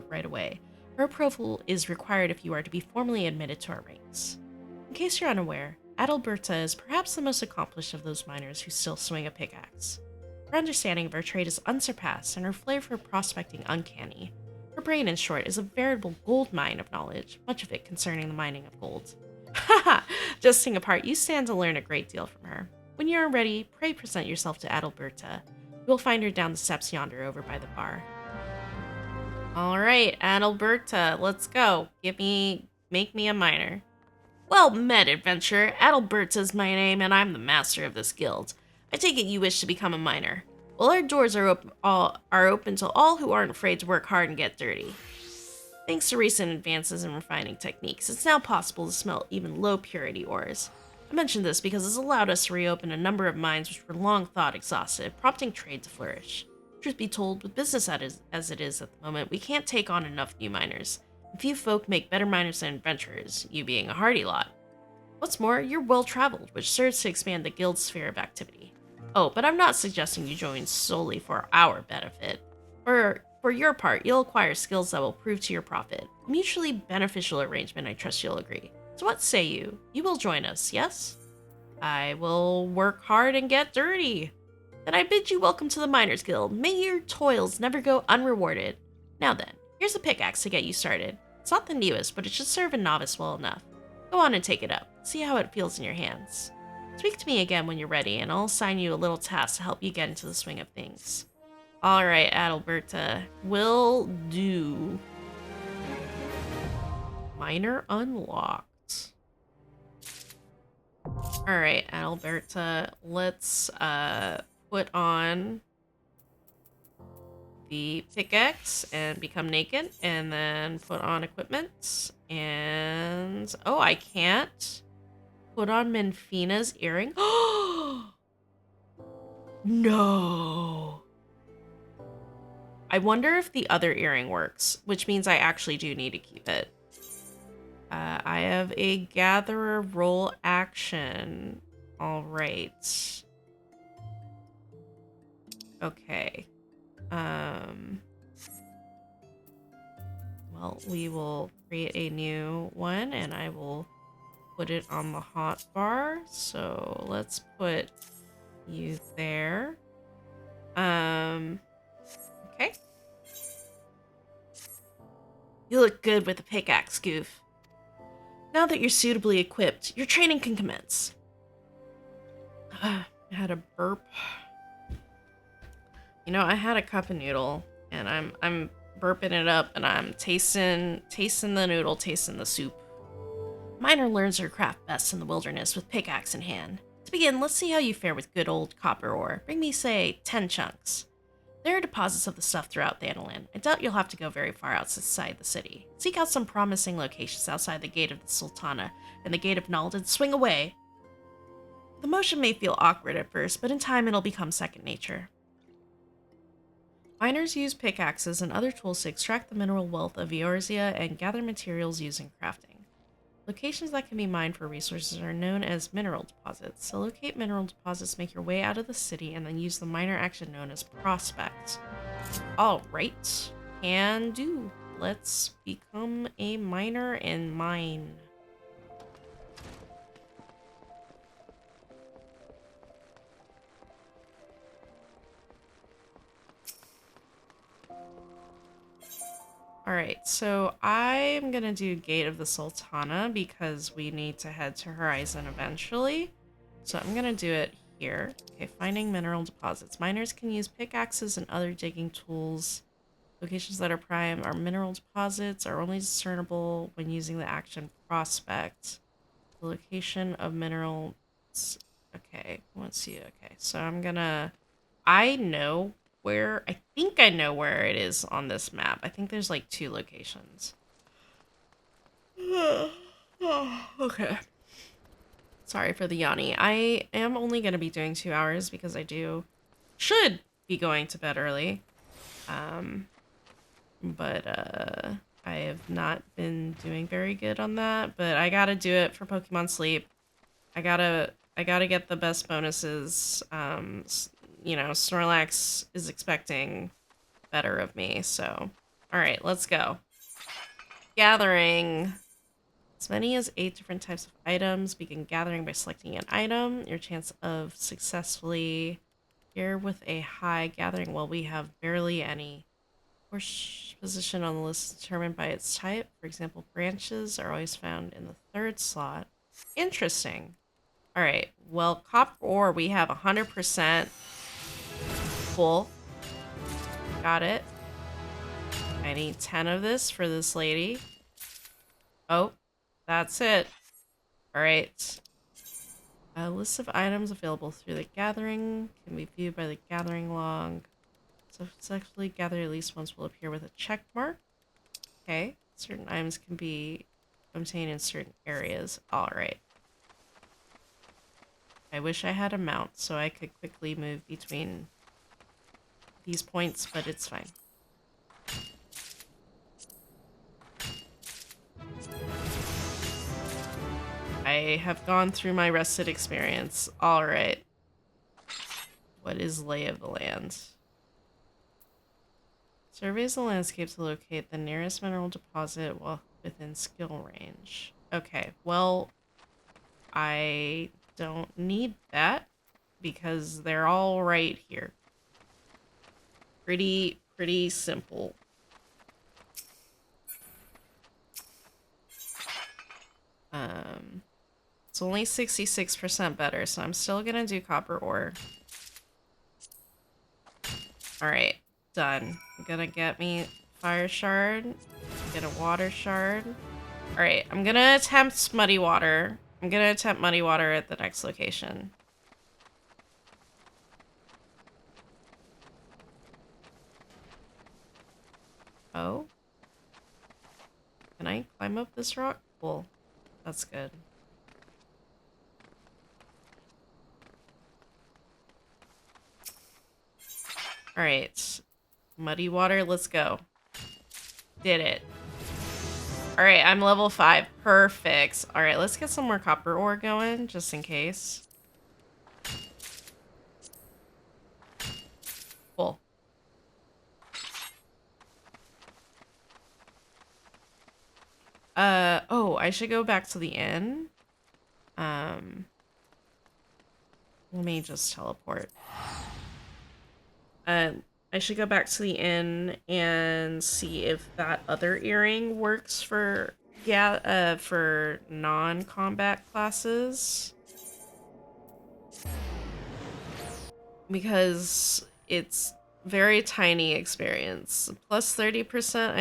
[SPEAKER 1] right away. Her approval is required if you are to be formally admitted to our ranks. In case you're unaware, Adalberta is perhaps the most accomplished of those miners who still swing a pickaxe. Her understanding of her trade is unsurpassed, and her flair for prospecting uncanny. Her brain, in short, is a veritable gold mine of knowledge, much of it concerning the mining of gold. Haha! Jesting apart, you stand to learn a great deal from her. When you are ready, pray present yourself to Adalberta. You will find her down the steps yonder over by the bar. Alright, Adalberta, let's go. Make me a miner. Well met, adventurer. Adalberta is my name, and I'm the master of this guild. I take it you wish to become a miner. Well, our doors are open to all who aren't afraid to work hard and get dirty. Thanks to recent advances in refining techniques, it's now possible to smelt even low-purity ores. I mention this because it's allowed us to reopen a number of mines which were long thought exhausted, prompting trade to flourish. Truth be told, with business as it is at the moment, we can't take on enough new miners. Few folk make better miners than adventurers, you being a hardy lot. What's more, you're well-traveled, which serves to expand the guild's sphere of activity. Oh, but I'm not suggesting you join solely for our benefit. For your part, you'll acquire skills that will prove to your profit. A mutually beneficial arrangement, I trust you'll agree.
[SPEAKER 2] So what say you? You will join us, yes? I will work hard and get dirty. Then I bid you welcome to the Miners Guild. May your toils never go unrewarded. Now then, here's a pickaxe to get you started. It's not the newest, but it should serve a novice well enough. Go on and take it up. See how it feels in your hands. Speak to me again when you're ready, and I'll assign you a little task to help you get into the swing of things. Alright, Adalberta. Will do. Miner unlocked. Alright, Adalberta. Let's put on the pickaxe and become naked, and then put on equipment. And oh, I can't put on Menfina's earring. No. I wonder if the other earring works, which means I actually do need to keep it. I have a gatherer roll action. All right. Okay. Well, we will create a new one, and I will put it on the hot bar. So let's put you there. Okay. You look good with a pickaxe, Goof. Now that you're suitably equipped, your training can commence. I had a burp. You know, I had a cup of noodle, and I'm burping it up, and I'm tasting the noodle, tasting the soup. Miner learns her craft best in the wilderness with pickaxe in hand. To begin, let's see how you fare with good old copper ore. Bring me, say, 10 chunks. There are deposits of the stuff throughout Thanalan. I doubt you'll have to go very far outside the city. Seek out some promising locations outside the Gate of the Sultana and the Gate of Nald and swing away. The motion may feel awkward at first, but in time it'll become second nature. Miners use pickaxes and other tools to extract the mineral wealth of Eorzea and gather materials used in crafting. Locations that can be mined for resources are known as mineral deposits. To locate mineral deposits, make your way out of the city and then use the miner action known as prospect. Alright, can do. Let's become a miner and mine. Alright, so I'm gonna do Gate of the Sultana because we need to head to Horizon eventually. So I'm gonna do it here. Okay, finding mineral deposits. Miners can use pickaxes and other digging tools. Locations that are prime are mineral deposits are only discernible when using the action prospect. The location of minerals. Okay, let's see. Okay, so I'm gonna. I know where. I think I know where it is on this map. I think there's like 2 locations. Okay. Sorry for the yawny. I am only gonna be doing 2 hours because should be going to bed early. But I have not been doing very good on that, but I gotta do it for Pokemon Sleep. I gotta get the best bonuses. You know, Snorlax is expecting better of me, so alright, let's go. Gathering. As many as 8 different types of items. Begin gathering by selecting an item. Your chance of successfully here with a high gathering, well, we have barely any. Position on the list is determined by its type. For example, branches are always found in the 3rd slot. Interesting. Alright, well, copper ore, we have 100% full. Got it. I need 10 of this for this lady. Oh, that's it. Alright. A list of items available through the gathering can be viewed by the gathering log. Successfully gather at least once will appear with a check mark. Okay. Certain items can be obtained in certain areas. Alright. I wish I had a mount so I could quickly move between these points, but it's fine. I have gone through my rested experience. Alright. What is lay of the land? Surveys the landscape to locate the nearest mineral deposit while within skill range.
[SPEAKER 1] Okay, well, I don't need that because they're all right here. Pretty simple. It's only 66% better, so I'm still gonna do copper ore. Alright, done. I'm gonna get me fire shard, get a water shard. Alright, I'm gonna attempt muddy water. I'm gonna attempt muddy water at the next location. Oh? Can I climb up this rock? Cool. That's good. Alright. Muddy water, let's go. Did it. Alright, I'm level 5. Perfect. Alright, let's get some more copper ore going, just in case. Cool. Oh, I should go back to the inn. Let me just teleport. I should go back to the inn and see if that other earring works for for non-combat classes. Because it's very tiny experience. Plus 30%,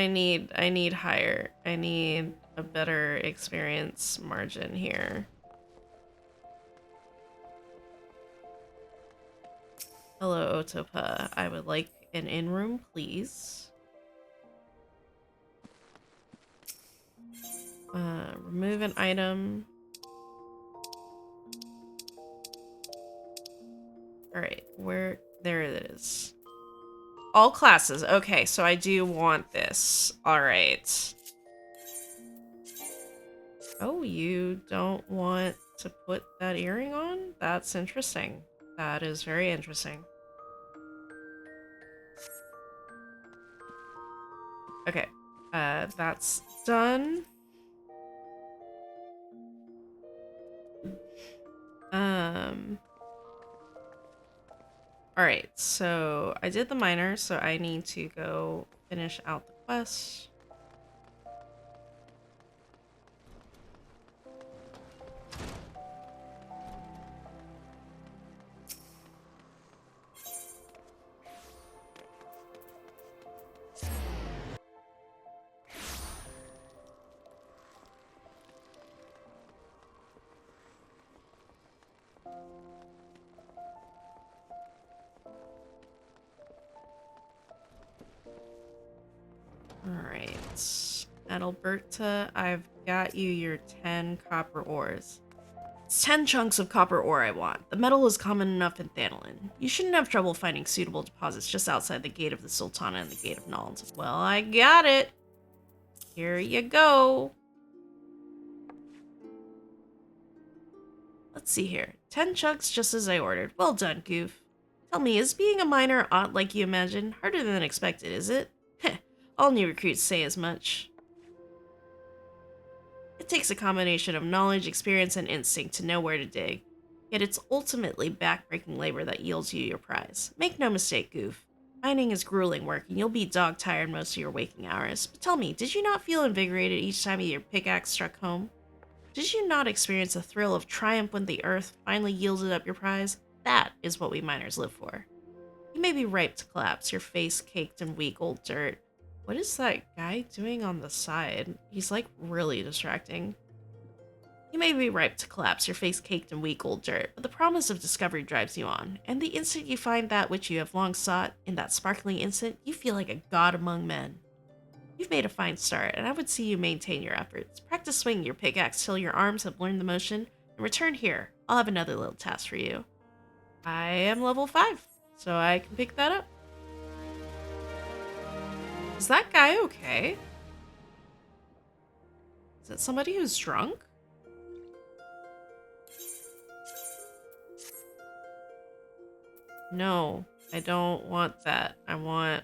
[SPEAKER 1] I need higher. I need a better experience margin here. Hello, Otopa. I would like an in-room, please. Remove an item. Alright, where... There it is. All classes. Okay, so I do want this. Alright. Oh, you don't want to put that earring on? That's interesting. That is very interesting. Okay, that's done. Alright, so I did the miner, so I need to go finish out the quest. Alright. Adalberta, I've got you your 10 copper ores. It's 10 chunks of copper ore I want. The metal is common enough in Thanolin. You shouldn't have trouble finding suitable deposits just outside the Gate of the Sultana and the Gate of Nald. Well, I got it. Here you go. Let's see here. 10 chunks just as I ordered. Well done, Goof. Tell me, is being a miner odd like you imagined? Harder than expected, is it? Heh, all new recruits say as much. It takes a combination of knowledge, experience, and instinct to know where to dig. Yet it's ultimately backbreaking labor that yields you your prize. Make no mistake, Goof. Mining is grueling work, and you'll be dog-tired most of your waking hours. But tell me, did you not feel invigorated each time your pickaxe struck home? Did you not experience a thrill of triumph when the earth finally yielded up your prize? That is what we miners live for. You may be ripe to collapse, your face caked in weak old dirt. What is that guy doing on the side? He's like really distracting. You may be ripe to collapse, your face caked in weak old dirt, but the promise of discovery drives you on, and the instant you find that which you have long sought, in that sparkling instant, you feel like a god among men. You've made a fine start, and I would see you maintain your efforts. Practice swinging your pickaxe till your arms have learned the motion, and return here. I'll have another little task for you. I am level 5, so I can pick that up. Is that guy okay? Is it somebody who's drunk? No, I don't want that. I want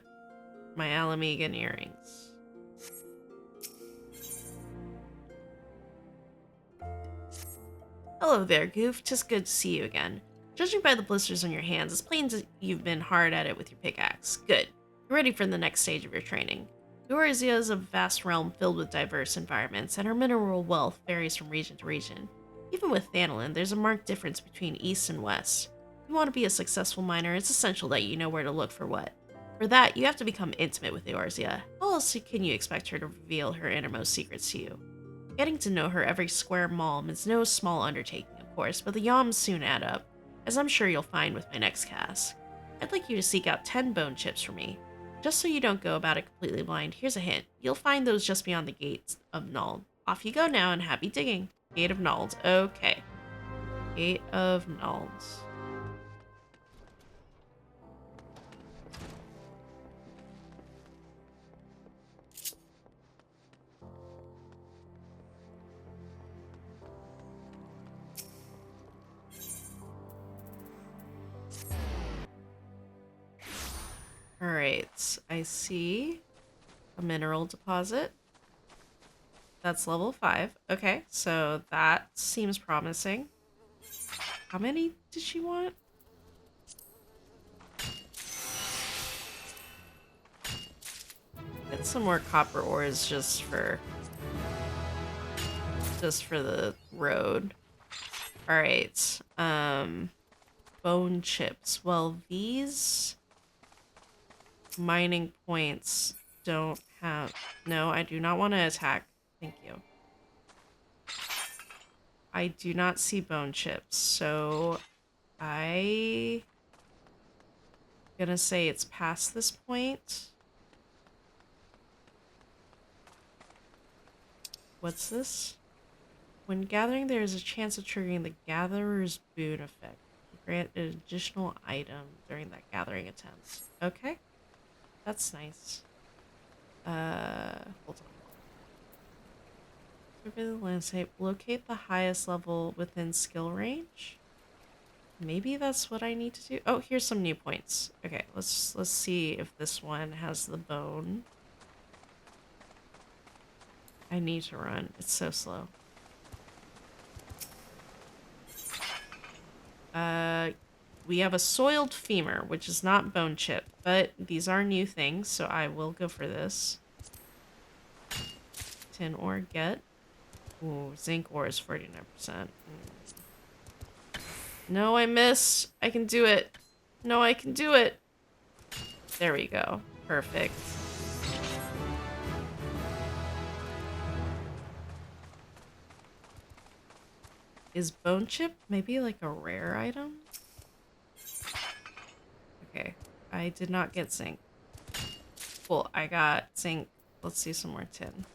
[SPEAKER 1] my Alamegan earrings.
[SPEAKER 2] Hello there, Goof. Just good to see you again. Judging by the blisters on your hands, it's plain that you've been hard at it with your pickaxe. Good. You're ready for the next stage of your training. Eorzea is a vast realm filled with diverse environments, and her mineral wealth varies from region to region. Even with Thanolin, there's a marked difference between east and west. If you want to be a successful miner, it's essential that you know where to look for what. For that, you have to become intimate with Eorzea. How else can you expect her to reveal her innermost secrets to you? Getting to know her every square malm is no small undertaking, of course, but the yawns soon add up, as I'm sure you'll find with my next cast. I'd like you to seek out 10 bone chips for me. Just so you don't go about it completely blind, here's a hint. You'll find those just beyond the gates of Nald. Off you go now, and happy digging. Gate of Nald. Okay. Gate of Nald. Alright, I see a mineral deposit. That's level 5. Okay, so that seems promising. How many did she want? Get some more copper ores just for the road. Alright. Bone chips. Well, these mining points don't have... No, I do not want to attack. Thank you. I do not see bone chips, so I gonna say it's past this point. What's this? When gathering, there is a chance of triggering the Gatherer's Boon effect. Grant an additional item during that gathering attempt. Okay. That's nice. Hold on. Survey the landscape. Locate the highest level within skill range. Maybe that's what I need to do. Oh, here's some new points. Okay, let's see if this one has the bone. I need to run. It's so slow. We have a soiled femur, which is not bone chip, but these are new things, so I will go for this. Tin ore get. Ooh, zinc ore is 49%. No, I missed. I can do it. No, I can do it. There we go. Perfect. Is bone chip maybe like a rare item? Okay, I did not get zinc. Cool, I got zinc. Let's see some more tin.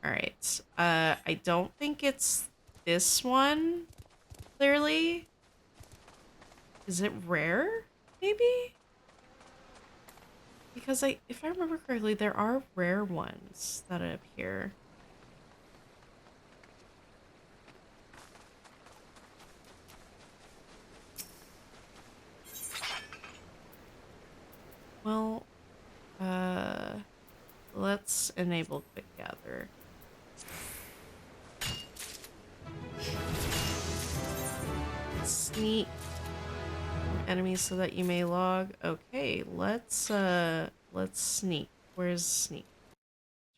[SPEAKER 2] Alright, I don't think it's this one, clearly. Is it rare, maybe? Because if I remember correctly, there are rare ones that appear. Well, let's enable quick gather. Sneak enemies so that you may log. Okay, let's sneak. Where's sneak?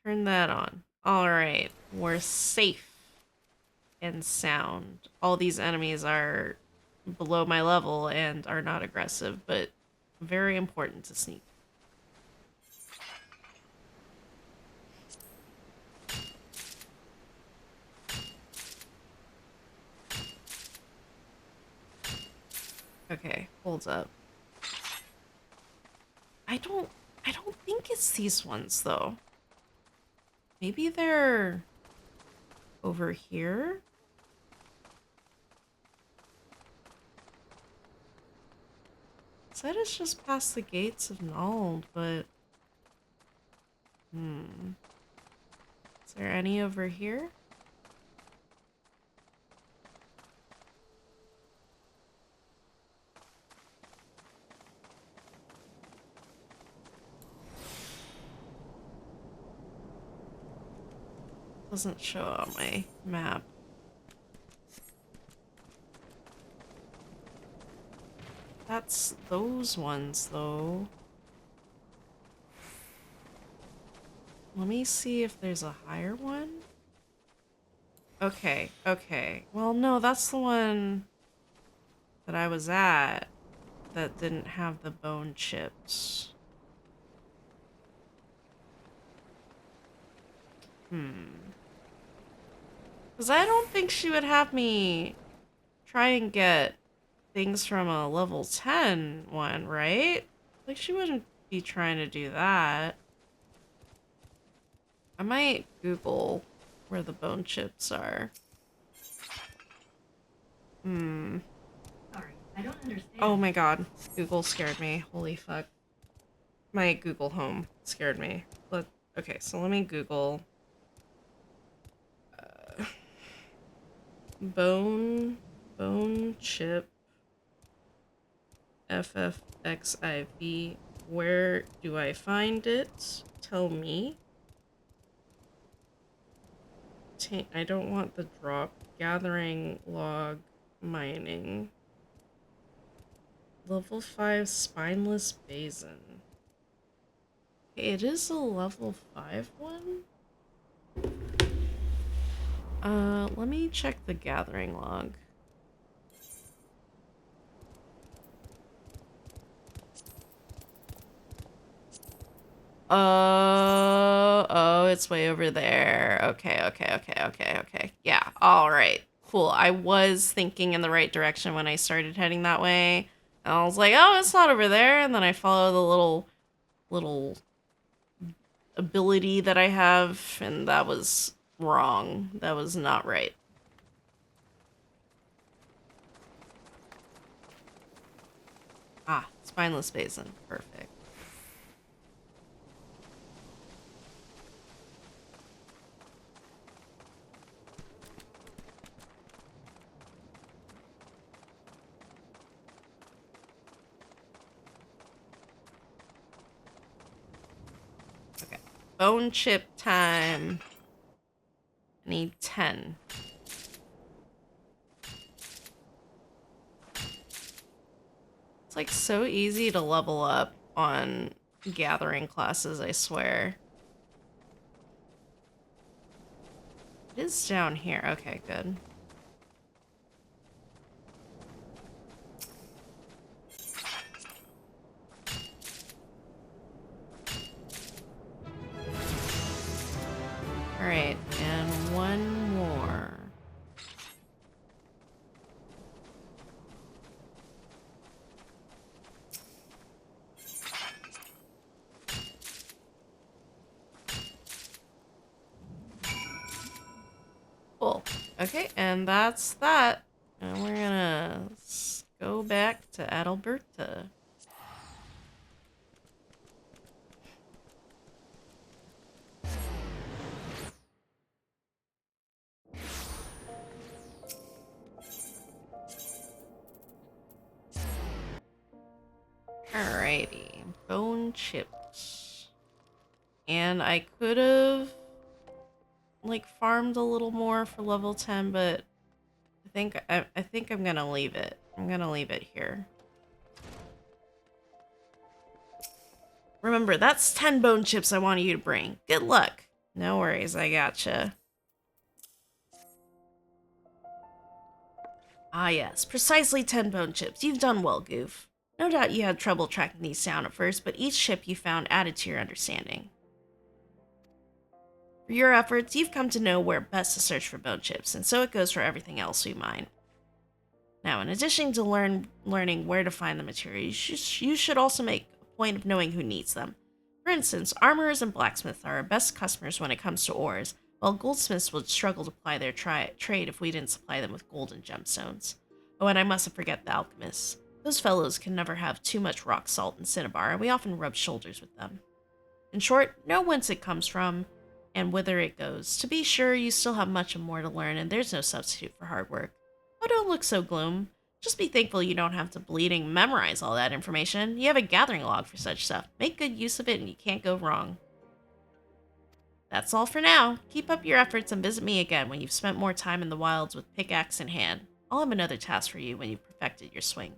[SPEAKER 2] Turn that on. All right, we're safe and sound. All these enemies are below my level and are not aggressive, but very important to sneak. Okay, hold up. I don't think it's these ones though. Maybe they're over here? Said it's just past the gates of Nald, but is there any over here?
[SPEAKER 1] Doesn't show on my map. That's those ones, though. Let me see if there's a higher one. Okay, okay. Well, no, that's the one that I was at that didn't have the bone chips. Because I don't think she would have me try and get things from a level 10 one, right? Like, she wouldn't be trying to do that. I might Google where the bone chips are.
[SPEAKER 3] Sorry, I don't understand.
[SPEAKER 1] Oh my god. Google scared me. Holy fuck. My Google Home scared me. Okay, so let me Google bone chip FFXIV. Where do I find it? Tell me. I don't want the drop. Gathering log mining. Level 5 spineless basin. It is a level 5 one? Let me check the gathering log. Oh, it's way over there. Okay. Yeah, all right. Cool. I was thinking in the right direction when I started heading that way. And I was like, oh, it's not over there. And then I follow the little ability that I have, and that was wrong. That was not right. Ah, spineless basin. Perfect. Okay. Bone chip time. I need 10. It's like so easy to level up on gathering classes, I swear. It is down here. Okay, good. Alright, and one more. Cool. Okay, and that's that. And we're gonna go back to Adalberta. Alrighty. Bone chips. And I could have like farmed a little more for level 10, but I think I'm gonna leave it. I'm gonna leave it here. Remember, that's 10 bone chips I wanted you to bring. Good luck. No worries, I gotcha. Ah yes, precisely 10 bone chips. You've done well, Goof. No doubt you had trouble tracking these down at first, but each chip you found added to your understanding. For your efforts, you've come to know where best to search for bone chips, and so it goes for everything else we mine. Now, in addition to learning where to find the materials, you should also make a point of knowing who needs them. For instance, armorers and blacksmiths are our best customers when it comes to ores, while goldsmiths would struggle to ply their trade if we didn't supply them with gold and gemstones. Oh, and I mustn't forget the alchemists. Those fellows can never have too much rock salt and cinnabar, and we often rub shoulders with them. In short, know whence it comes from and whither it goes. To be sure, you still have much more to learn, and there's no substitute for hard work. Oh, don't look so gloom. Just be thankful you don't have to bleeding memorize all that information. You have a gathering log for such stuff. Make good use of it, and you can't go wrong.
[SPEAKER 2] That's all for now. Keep up your efforts and visit me again when you've spent more time in the wilds with pickaxe in hand. I'll have another task for you when you've perfected your swing.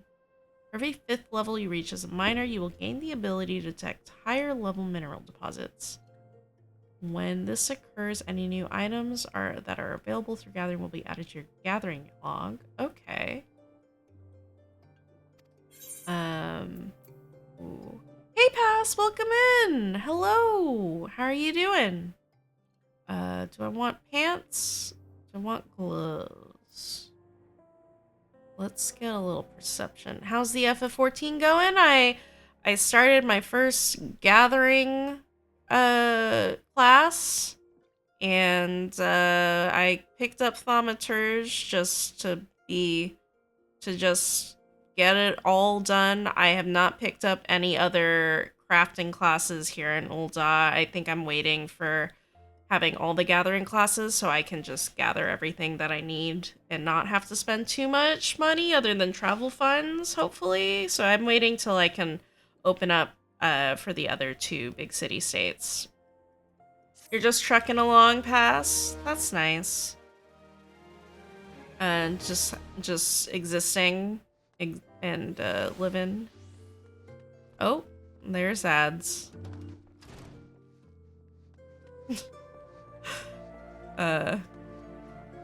[SPEAKER 2] For every 5th level you reach as a miner, you will gain the ability to detect higher level mineral deposits. When this occurs, any new items that are available through gathering will be added to your gathering log. Okay. Ooh. Hey, Pass, welcome in. Hello. How are you doing? Do I want pants? Do I want gloves? Let's get a little perception. How's the FF14 going? I started my first gathering class, and I picked up thaumaturge just to just get it all done. I have not picked up any other crafting classes here in Ul'dah. I think I'm waiting for having all the gathering classes so I can just gather everything that I need and not have to spend too much money other than travel funds, hopefully. So I'm waiting till I can open up for the other 2 big city states. You're just trucking along, Pass? That's nice. And just existing and living. Oh, there's ads.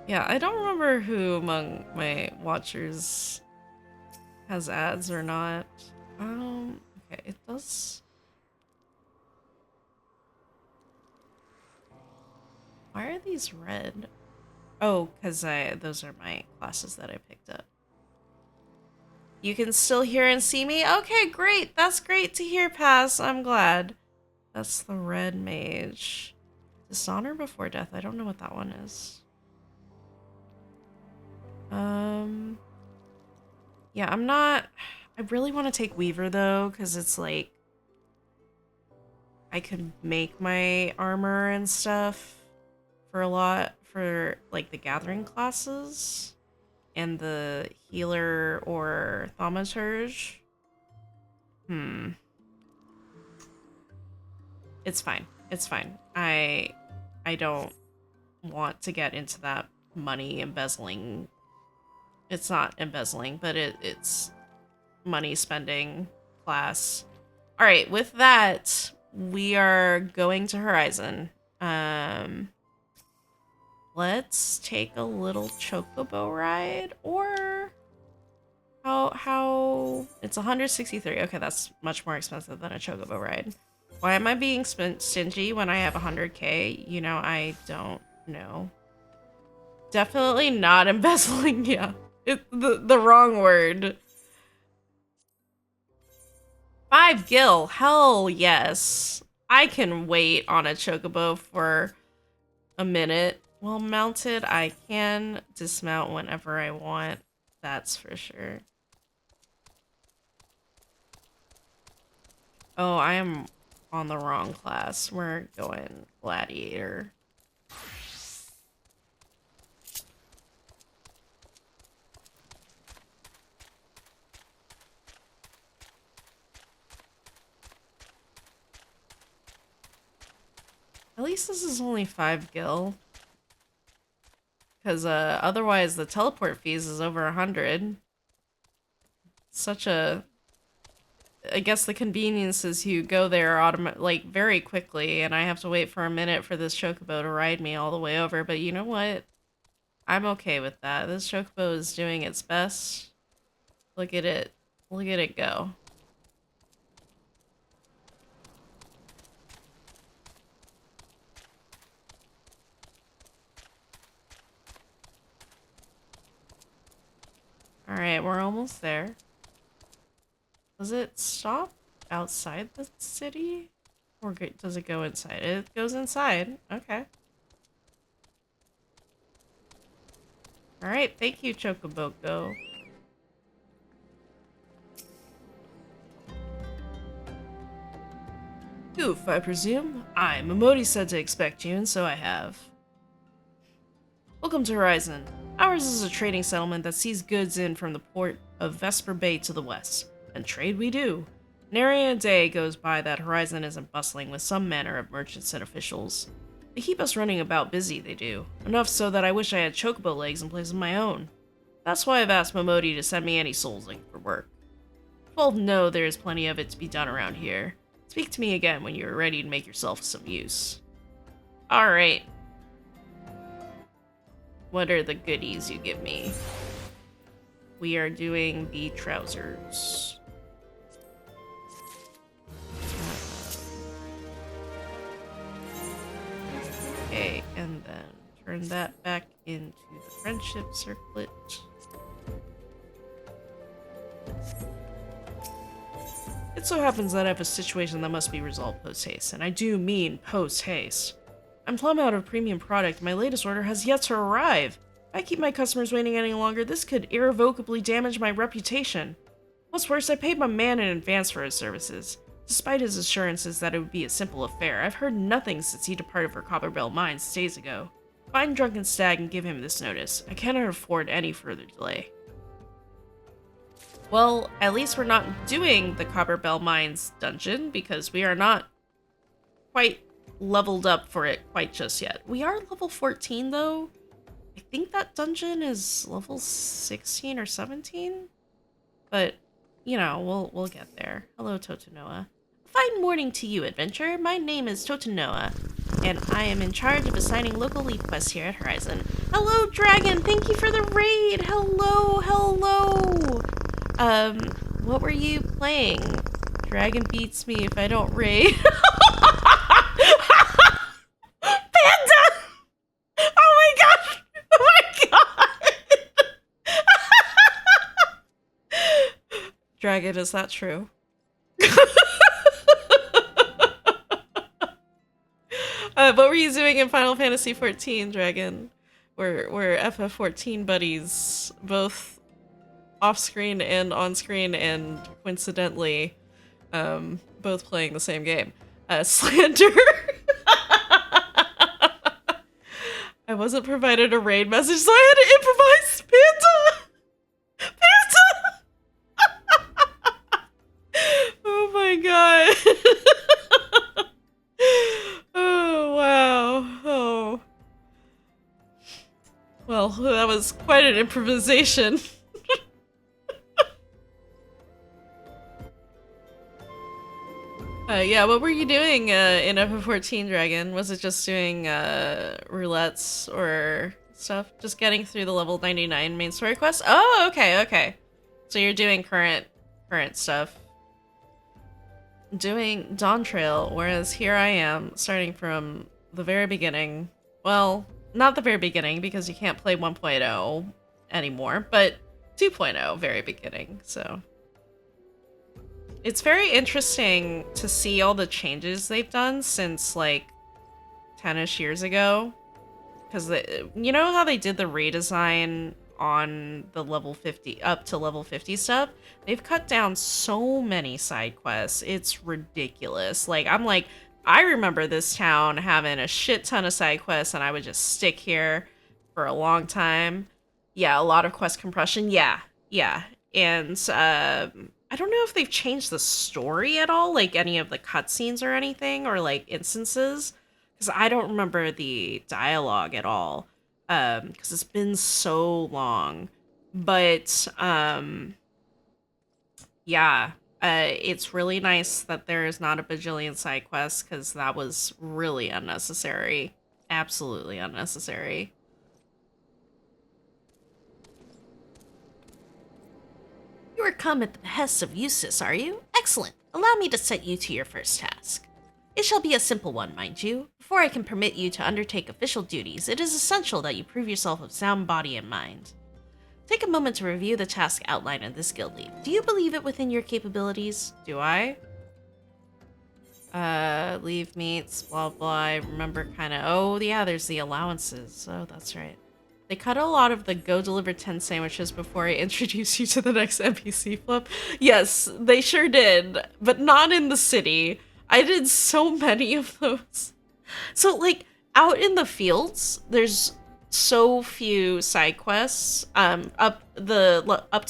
[SPEAKER 2] Yeah, I don't remember who among my watchers has ads or not. Okay, it does. Why are these red? Oh, because those are my classes that I picked up. You can still hear and see me? Okay, great. That's great to hear, Pass. I'm glad. That's the red mage. Dishonor before death. I don't know what that one is. Yeah, I'm not... I really want to take Weaver, though, because it's like... I could make my armor and stuff for a lot for, like, the gathering classes and the healer or thaumaturge. It's fine. It's fine. I don't want to get into that money embezzling. It's not embezzling, but it's money spending class. All right, with that, we are going to Horizon. Let's take a little chocobo ride, or how it's 163. Okay, that's much more expensive than a chocobo ride. Why am I being stingy when I have 100k? You know, I don't know. Definitely not embezzling. Yeah, the wrong word. 5 gil, hell yes. I can wait on a chocobo for a minute. Well, mounted, I can dismount whenever I want. That's for sure. Oh, I am on the wrong class. We're going gladiator. At least this is only 5 gil. Because otherwise the teleport fees is over 100. Such a... I guess the convenience is you go there like very quickly, and I have to wait for a minute for this chocobo to ride me all the way over. But you know what? I'm okay with that. This chocobo is doing its best. Look at it. Look at it go. Alright, we're almost there. Does it stop outside the city? Or does it go inside? It goes inside. Okay. Alright, thank you, Chocoboko. Goof, I presume? Momodi said to expect you, and so I have. Welcome to Horizon. Ours is a trading settlement that sees goods in from the port of Vesper Bay to the west. And trade we do. Nary a day goes by that Horizon isn't bustling with some manner of merchants and officials. They keep us running about busy, they do. Enough so that I wish I had chocobo legs in place of my own. That's why I've asked Momodi to send me any souls looking for work. 12 know there is plenty of it to be done around here. Speak to me again when you're ready to make yourself some use. Alright. What are the goodies you give me? We are doing the trousers. Okay, and then turn that back into the friendship circlet. It so happens that I have a situation that must be resolved post-haste, and I do mean post-haste. I'm plumb out of premium product, and my latest order has yet to arrive. If I keep my customers waiting any longer, this could irrevocably damage my reputation. What's worse, I paid my man in advance for his services. Despite his assurances that it would be a simple affair, I've heard nothing since he departed for Copperbell Mines days ago. Find Drunken Stag and give him this notice. I cannot afford any further delay. Well, at least we're not doing the Copperbell Mines dungeon, because we are not quite leveled up for it quite just yet. We are level 14, though. I think that dungeon is level 16 or 17? But, you know, we'll get there. Hello, Totonoa. Fine morning to you, adventurer. My name is Totonoa, and I am in charge of assigning local lead quests here at Horizon. Hello, Dragon! Thank you for the raid! Hello, hello! What were you playing? Dragon beats me if I don't raid. Panda! Oh my gosh! Oh my god! Dragon, is that true? What were you doing in Final Fantasy XIV, Dragon? We're FF14 buddies, both off-screen and on-screen, and coincidentally, both playing the same game. Slander! I wasn't provided a raid message, so I had to improvise. Panda! Panda! Oh my god. Oh, wow. Oh. Well, that was quite an improvisation. Yeah, what were you doing in FF14, Dragon? Was it just doing roulettes or stuff? Just getting through the level 99 main story quest? Oh, okay, okay. So you're doing current stuff. Doing Dawn Trail, whereas here I am, starting from the very beginning. Well, not the very beginning, because you can't play 1.0 anymore, but 2.0, very beginning, so... It's very interesting to see all the changes they've done since, like, 10-ish years ago. Because, you know how they did the redesign on the level 50, up to level 50 stuff? They've cut down so many side quests. It's ridiculous. Like, I'm like, I remember this town having a shit ton of side quests, and I would just stick here for a long time. Yeah, a lot of quest compression. Yeah. And, I don't know if they've changed the story at all, like any of the cutscenes or anything, or like instances, because I don't remember the dialogue at all, because it's been so long. But yeah, it's really nice that there is not a bajillion side quests, because that was really unnecessary, absolutely unnecessary. You are come at the behest of Eustace, are you? Excellent. Allow me to set you to your first task. It shall be a simple one, mind you. Before I can permit you to undertake official duties, it is essential that you prove yourself of sound body and mind. Take a moment to review the task outlined in this guild leaf. Do you believe it within your capabilities? Do I? Leave meats, blah blah. I remember kinda, oh yeah, there's the allowances. Oh, that's right. They cut a lot of the go deliver 10 sandwiches before I introduce you to the next NPC flip. Yes, they sure did, but not in the city. I did so many of those. So, like, out in the fields, there's so few side quests, up to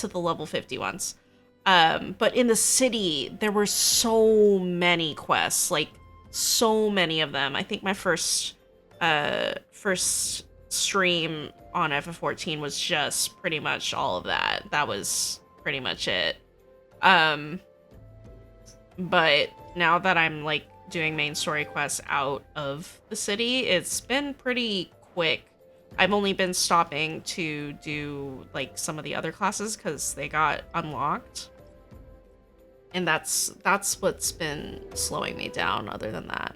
[SPEAKER 2] the level 50 ones. But in the city, there were so many quests, like, so many of them. I think my first first stream on FF14 was just pretty much all of that. That was pretty much it. But now that I'm like doing main story quests out of the city, it's been pretty quick. I've only been stopping to do like some of the other classes because they got unlocked. And that's what's been slowing me down other than that.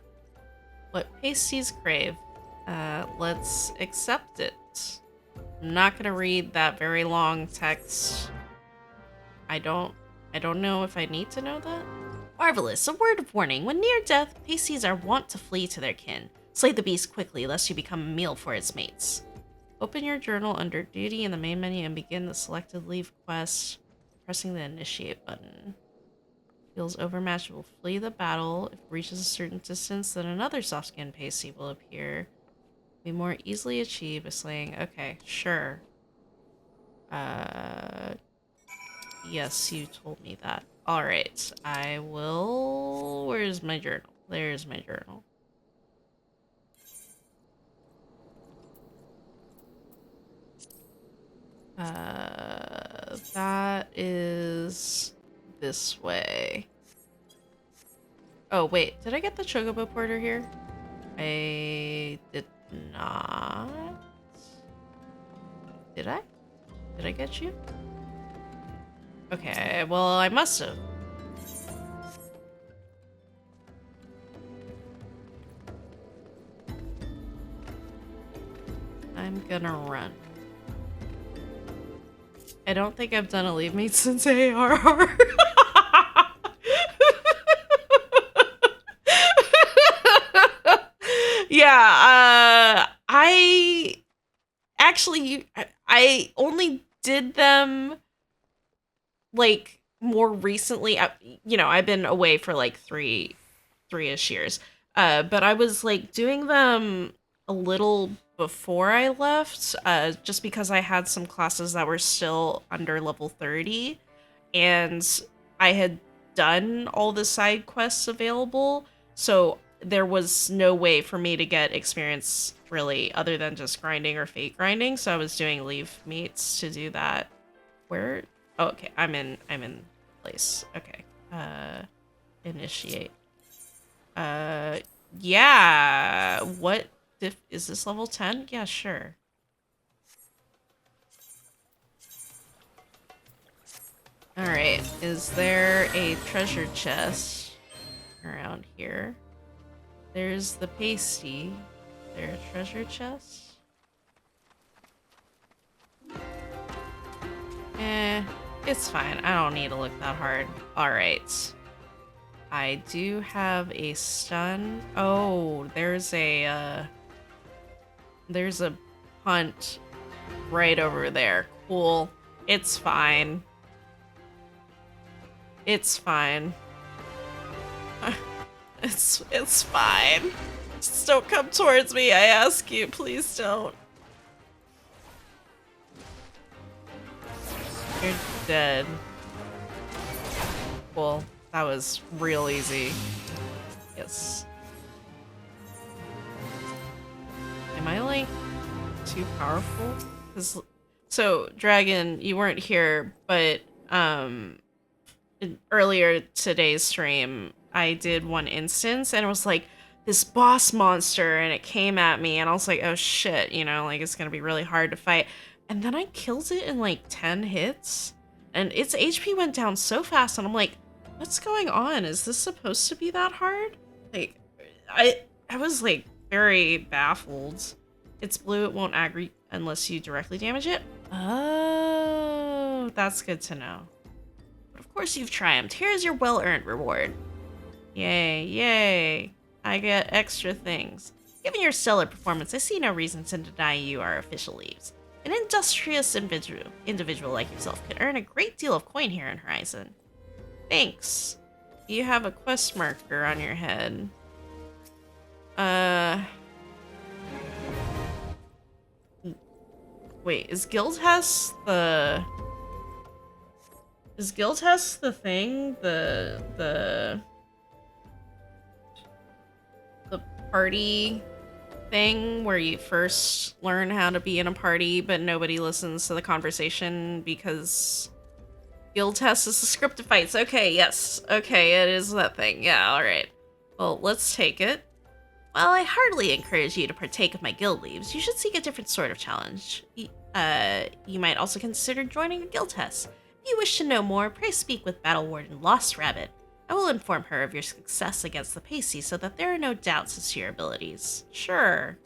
[SPEAKER 2] What pasties crave? Let's accept it. I'm not gonna read that very long text. I don't know if I need to know that. Marvelous, a word of warning. When near death, pasties are wont to flee to their kin. Slay the beast quickly, lest you become a meal for its mates. Open your journal under duty in the main menu and begin the selected leave quest, pressing the initiate button. Feels overmatched, will flee the battle. If it reaches a certain distance, then another soft-skinned pasty will appear. Be more easily achieved by slaying. Okay, sure. Yes, you told me that. Alright, I will... Where's my journal? There's my journal. That is this way. Oh, wait, did I get the Chocobo Porter here? I did not. Did I? Did I get you? Okay, well, I must have. I'm gonna run. I don't think I've done a leave meet since ARR. Yeah, I actually, I only did them like more recently. You know, I've been away for like three-ish years. But I was like doing them a little before I left, just because I had some classes that were still under level 30, and I had done all the side quests available, so there was no way for me to get experience really other than just grinding or fate grinding, so I was doing leave meets to do that. Where? Oh, okay, I'm in place. Okay. Initiate. Yeah. What is this level 10? Yeah, sure. Alright, is there a treasure chest around here? There's the pasty. Is there a treasure chest? It's fine. I don't need to look that hard. Alright. I do have a stun. Oh, there's a hunt right over there. Cool. It's fine. It's fine. It's fine. Just don't come towards me, I ask you. Please don't. You're dead. Cool. That was real easy. Yes. Am I like too powerful? So Dragon, you weren't here, but in earlier today's stream, I did one instance and it was like this boss monster and it came at me and I was like, oh shit, you know, like it's gonna be really hard to fight. And then I killed it in like 10 hits and its HP went down so fast and I'm like, what's going on? Is this supposed to be that hard? Like, I was like very baffled. It's blue, it won't aggro unless you directly damage it. Oh, that's good to know. But of course you've triumphed. Here's your well-earned reward. Yay, yay. I get extra things. Given your stellar performance, I see no reason to deny you our official leaves. An industrious individual like yourself can earn a great deal of coin here in Horizon. Thanks. You have a quest marker on your head. Wait, is Guildhest the... Is Guildhest the thing? The party
[SPEAKER 1] thing where you first learn how to be in a party, but nobody listens to the conversation because guild test is the script of fights. Okay, yes. Okay, it is that thing. Yeah, alright. Well, let's take it. While I heartily encourage you to partake of my guild leaves, you should seek a different sort of challenge. You might also consider joining a guild test. If you wish to know more, pray speak with Battle Warden Lost Rabbit. I will inform her of your success against the Pacey so that there are no doubts as to your abilities. Sure.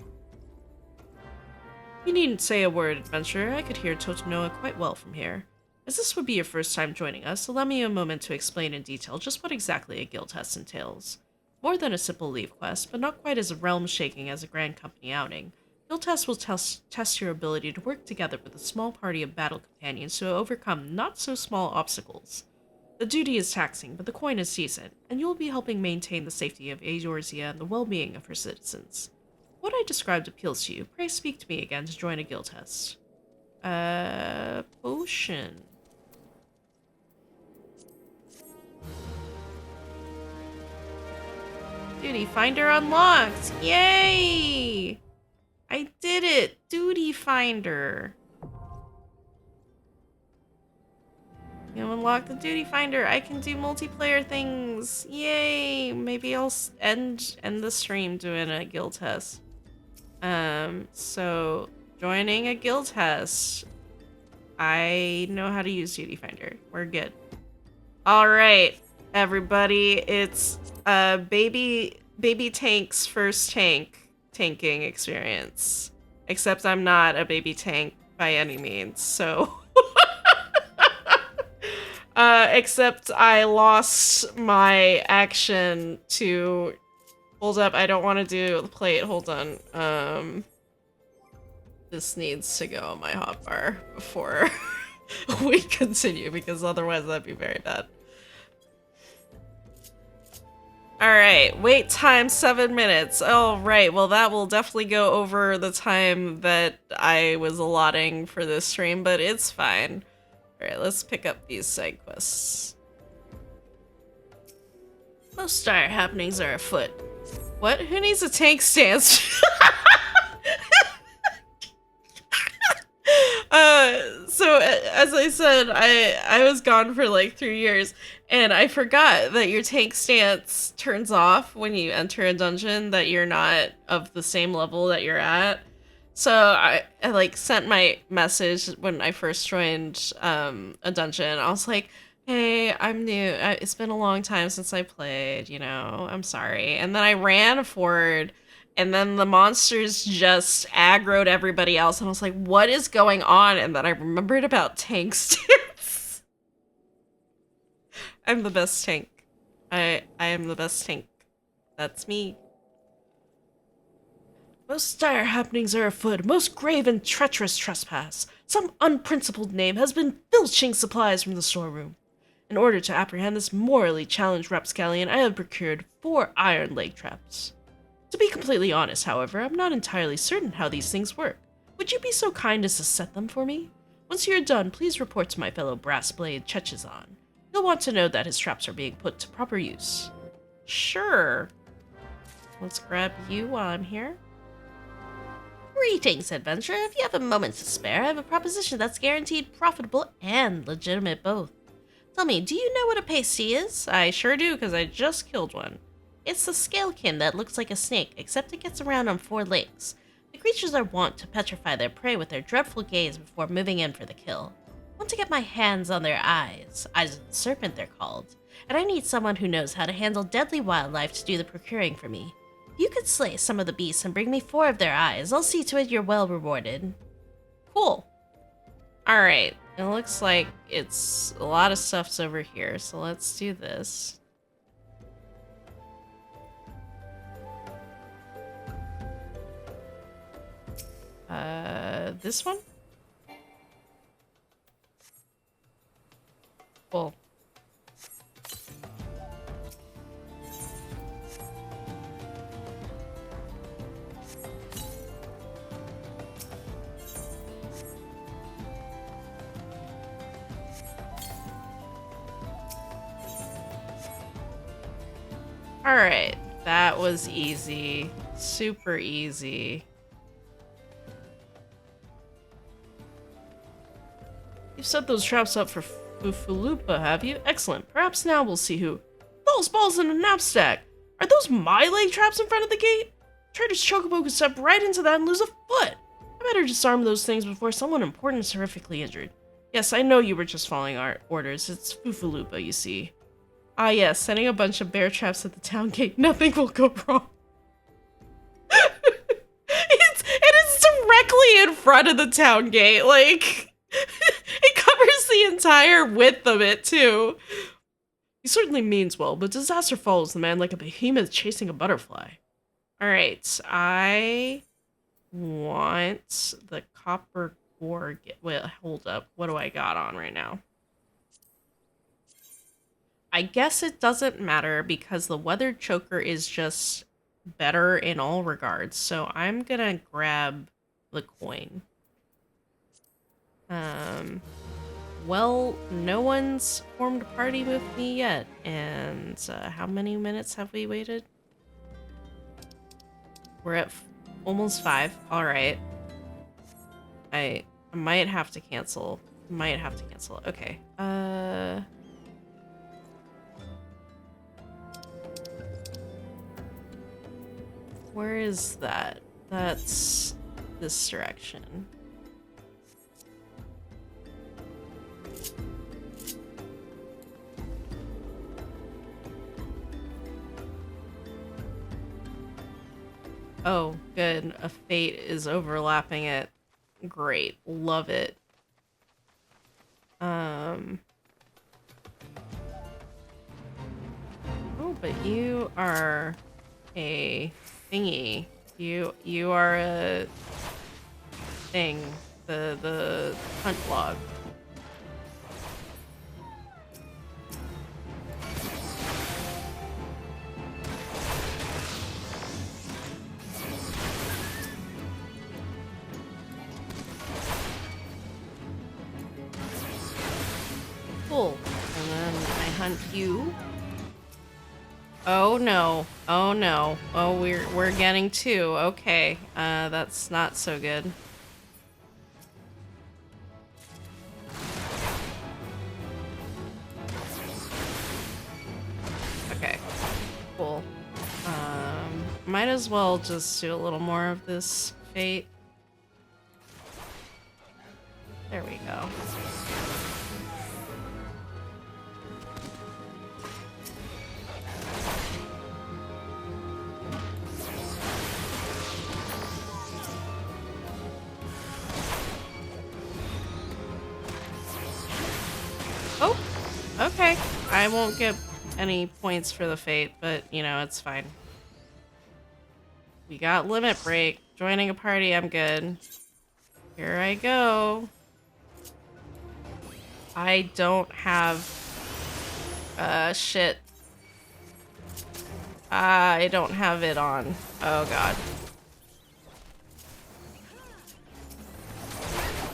[SPEAKER 2] You needn't say a word, adventurer. I could hear Totinoa quite well from here. As this would be your first time joining us, allow me a moment to explain in detail just what exactly a guild test entails. More than a simple leave quest, but not quite as realm-shaking as a grand company outing, guild tests will test your ability to work together with a small party of battle companions to overcome not-so-small obstacles. The duty is taxing, but the coin is decent, and you will be helping maintain the safety of Eorzea and the well-being of her citizens. What I described appeals to you. Pray speak to me again to join a guild test. Potion.
[SPEAKER 1] Duty Finder unlocked! Yay! I did it! Duty Finder. You unlock the Duty Finder. I can do multiplayer things. Yay! Maybe I'll end the stream doing a guild test. So joining a guild test. I know how to use Duty Finder. We're good. All right, everybody. It's baby tank's first tanking experience. Except I'm not a baby tank by any means. So. Except I lost my action to... Hold up, I don't want to do the plate. Hold on. This needs to go on my hotbar before we continue, because otherwise that'd be very bad. Alright, wait time 7 minutes. Oh, right, well that will definitely go over the time that I was allotting for this stream, but it's fine. Alright, let's pick up these side quests. Most dire happenings are afoot. What? Who needs a tank stance? So as I said, I was gone for like 3 years, and I forgot that your tank stance turns off when you enter a dungeon that you're not of the same level that you're at. So I like sent my message when I first joined a dungeon. I was like, hey, I'm new. It's been a long time since I played, you know, I'm sorry. And then I ran forward, and then the monsters just aggroed everybody else. And I was like, what is going on? And then I remembered about tank stance. I'm the best tank. I am the best tank. That's me. Most dire happenings are afoot, most grave and treacherous trespass. Some unprincipled knave has been filching supplies from the storeroom. In order to apprehend this morally challenged rapscallion, I have procured 4 iron leg traps. To be completely honest, however, I'm not entirely certain how these things work. Would you be so kind as to set them for me? Once you're done, please report to my fellow brass blade Chechizan. He'll want to know that his traps are being put to proper use. Sure. Let's grab you while I'm here. Greetings, adventurer. If you have a moment to spare, I have a proposition that's guaranteed profitable and legitimate both. Tell me, do you know what a pasty is? I sure do, because I just killed one. It's the scalekin that looks like a snake, except it gets around on 4 legs. The creatures are wont to petrify their prey with their dreadful gaze before moving in for the kill. I want to get my hands on their eyes. Eyes of the serpent, they're called. And I need someone who knows how to handle deadly wildlife to do the procuring for me. If you could slay some of the beasts and bring me 4 of their eyes, I'll see to it you're well rewarded. Cool. Alright, it looks like it's a lot of stuff's over here, so let's do this. This one? Cool. Alright, That was easy. Super easy.
[SPEAKER 2] You've set those traps up for Fufulupa, have you? Excellent. Perhaps now we'll see who. Those balls in a knapsack! Are those my leg traps in front of the gate? Traitor's Chocobo could step right into that and lose a foot! I better disarm those things before someone important is horrifically injured. Yes, I know you were just following our orders. It's Fufulupa, you see. Ah yes, setting a bunch of bear traps at the town gate. Nothing will go wrong. It is directly in front of the town gate, like... It covers the entire width of it, too. He certainly means well, but disaster follows the man like a behemoth chasing a butterfly.
[SPEAKER 1] Alright, I want the copper ore. Wait, hold up. What do I got on right now? I guess it doesn't matter because the weathered choker is just better in all regards. So I'm gonna grab the coin. Well, no one's formed a party with me yet. And how many minutes have we waited? We're at almost 5. All right. I might have to cancel. Okay. Where is that? That's this direction. Oh, good. A fate is overlapping it. Great. Love it. Oh, but you are a thingy. You are a thing. The hunt log. Cool. And then I hunt you. Oh no. Oh no. Oh, we're getting 2. Okay. That's not so good. Okay. Cool. Might as well just do a little more of this fate. There we go. Oh, okay. I won't get any points for the fate, but, you know, it's fine. We got limit break. Joining a party, I'm good. Here I go. I don't have... shit. I don't have it on. Oh, God.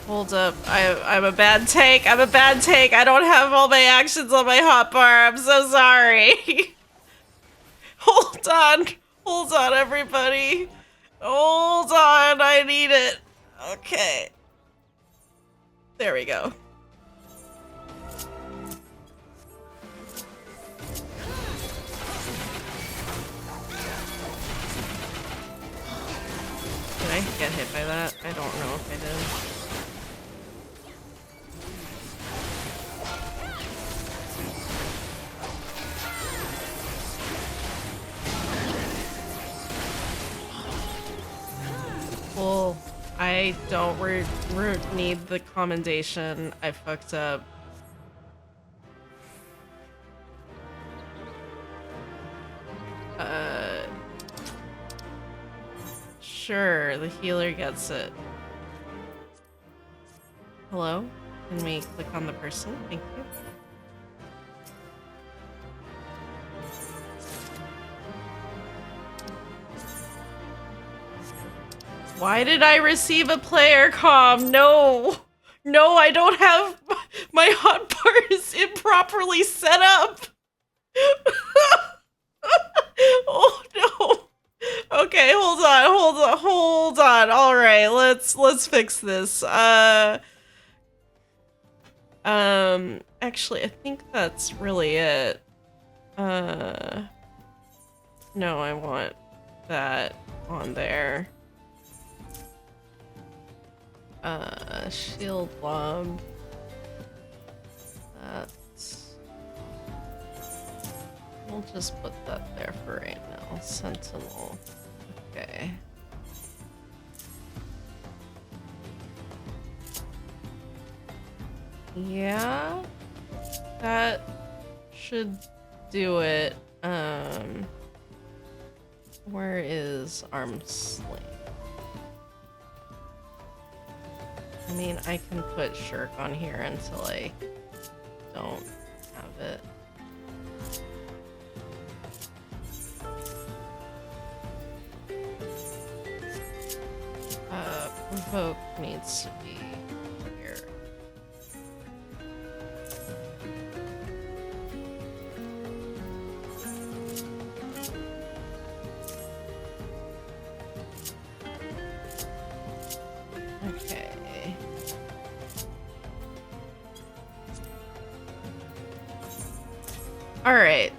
[SPEAKER 1] Hold up. I'm a bad tank. I'm a bad tank. I don't have all my actions on my hotbar. I'm so sorry. Hold on. Hold on, everybody. Hold on. I need it. Okay. There we go. Did I get hit by that? I don't know if I did. Well, I don't need the commendation. I fucked up. Sure, the healer gets it. Hello? Can we click on the person? Thank you. Why did I receive a player comm? No! No, I don't have... My hotbar is improperly set up! Oh no!
[SPEAKER 2] Okay, hold on. All right, let's fix this. Actually, I think that's really it. No, I want that on there. Shield lob. That's... We'll just put that there for right now. Sentinel. Okay. Yeah, that should do it. Where is arm sling? I mean, I can put shirk on here until I don't have it. Provoke needs to be here. Okay. Alright.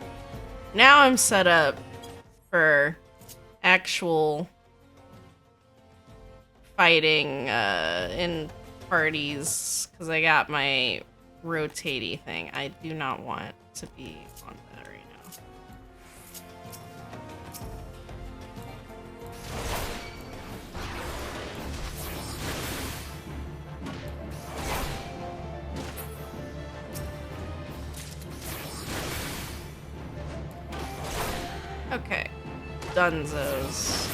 [SPEAKER 2] Now I'm set up for actual fighting in parties because I got my rotatey thing. I do not want to be on that right now. Okay, Dunzos.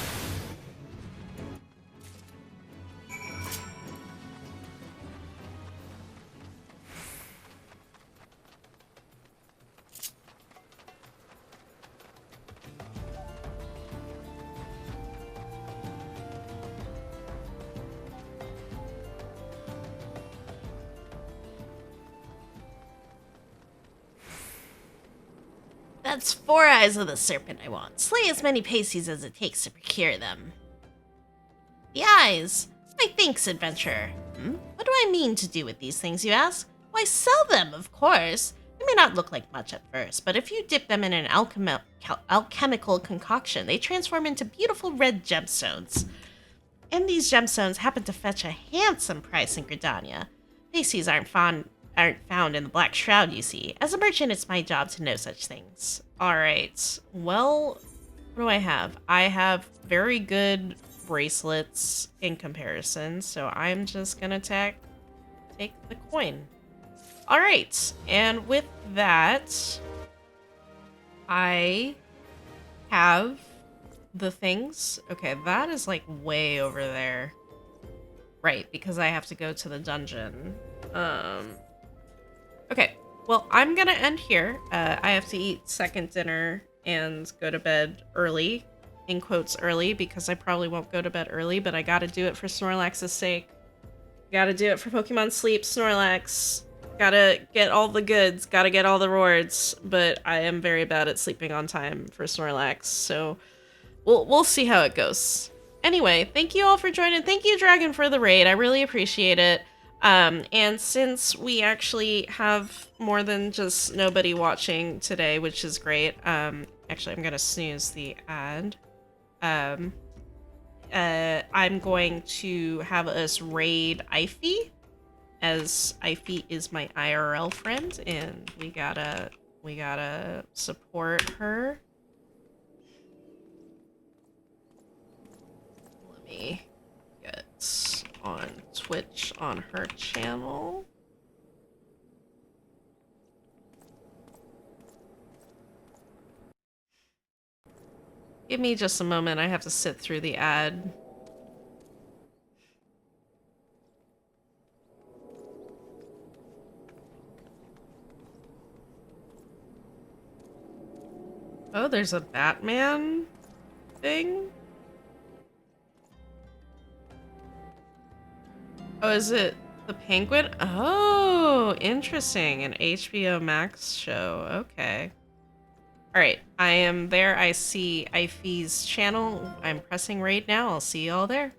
[SPEAKER 1] That's 4 eyes of the serpent I want. Slay as many pasties as it takes to procure them. The eyes? My thanks, adventurer. What do I mean to do with these things, you ask? Why, sell them, of course. They may not look like much at first, but if you dip them in an alchemical concoction, they transform into beautiful red gemstones. And these gemstones happen to fetch a handsome price in Gridania. Pasties aren't found in the Black Shroud, you see. As a merchant, it's my job to know such things. Alright, well, what do I have? I have very good bracelets in comparison, so I'm just gonna take the coin. Alright, and with that, I have the things. Okay, that is like way over there. Right, because I have to go to the dungeon. Okay, well, I'm gonna end here. I have to eat second dinner and go to bed early, in quotes early, because I probably won't go to bed early, but I gotta do it for Snorlax's sake. Gotta do it for Pokemon Sleep, Snorlax. Gotta get all the goods, gotta get all the rewards, but I am very bad at sleeping on time for Snorlax, so we'll see how it goes. Anyway, thank you all for joining. Thank you, Dragon, for the raid. I really appreciate it. And since we actually have more than just nobody watching today, which is great, actually I'm gonna snooze the ad. I'm going to have us raid Ivy, as Ivy is my IRL friend, and we gotta support her. Let me get on Twitch on her channel. Give me just a moment, I have to sit through the ad. Oh, there's a Batman thing? Oh, is it the Penguin? Oh, interesting. An HBO Max show. Okay. All right, I am there. I see Ify's channel. I'm pressing raid now. I'll see you all there.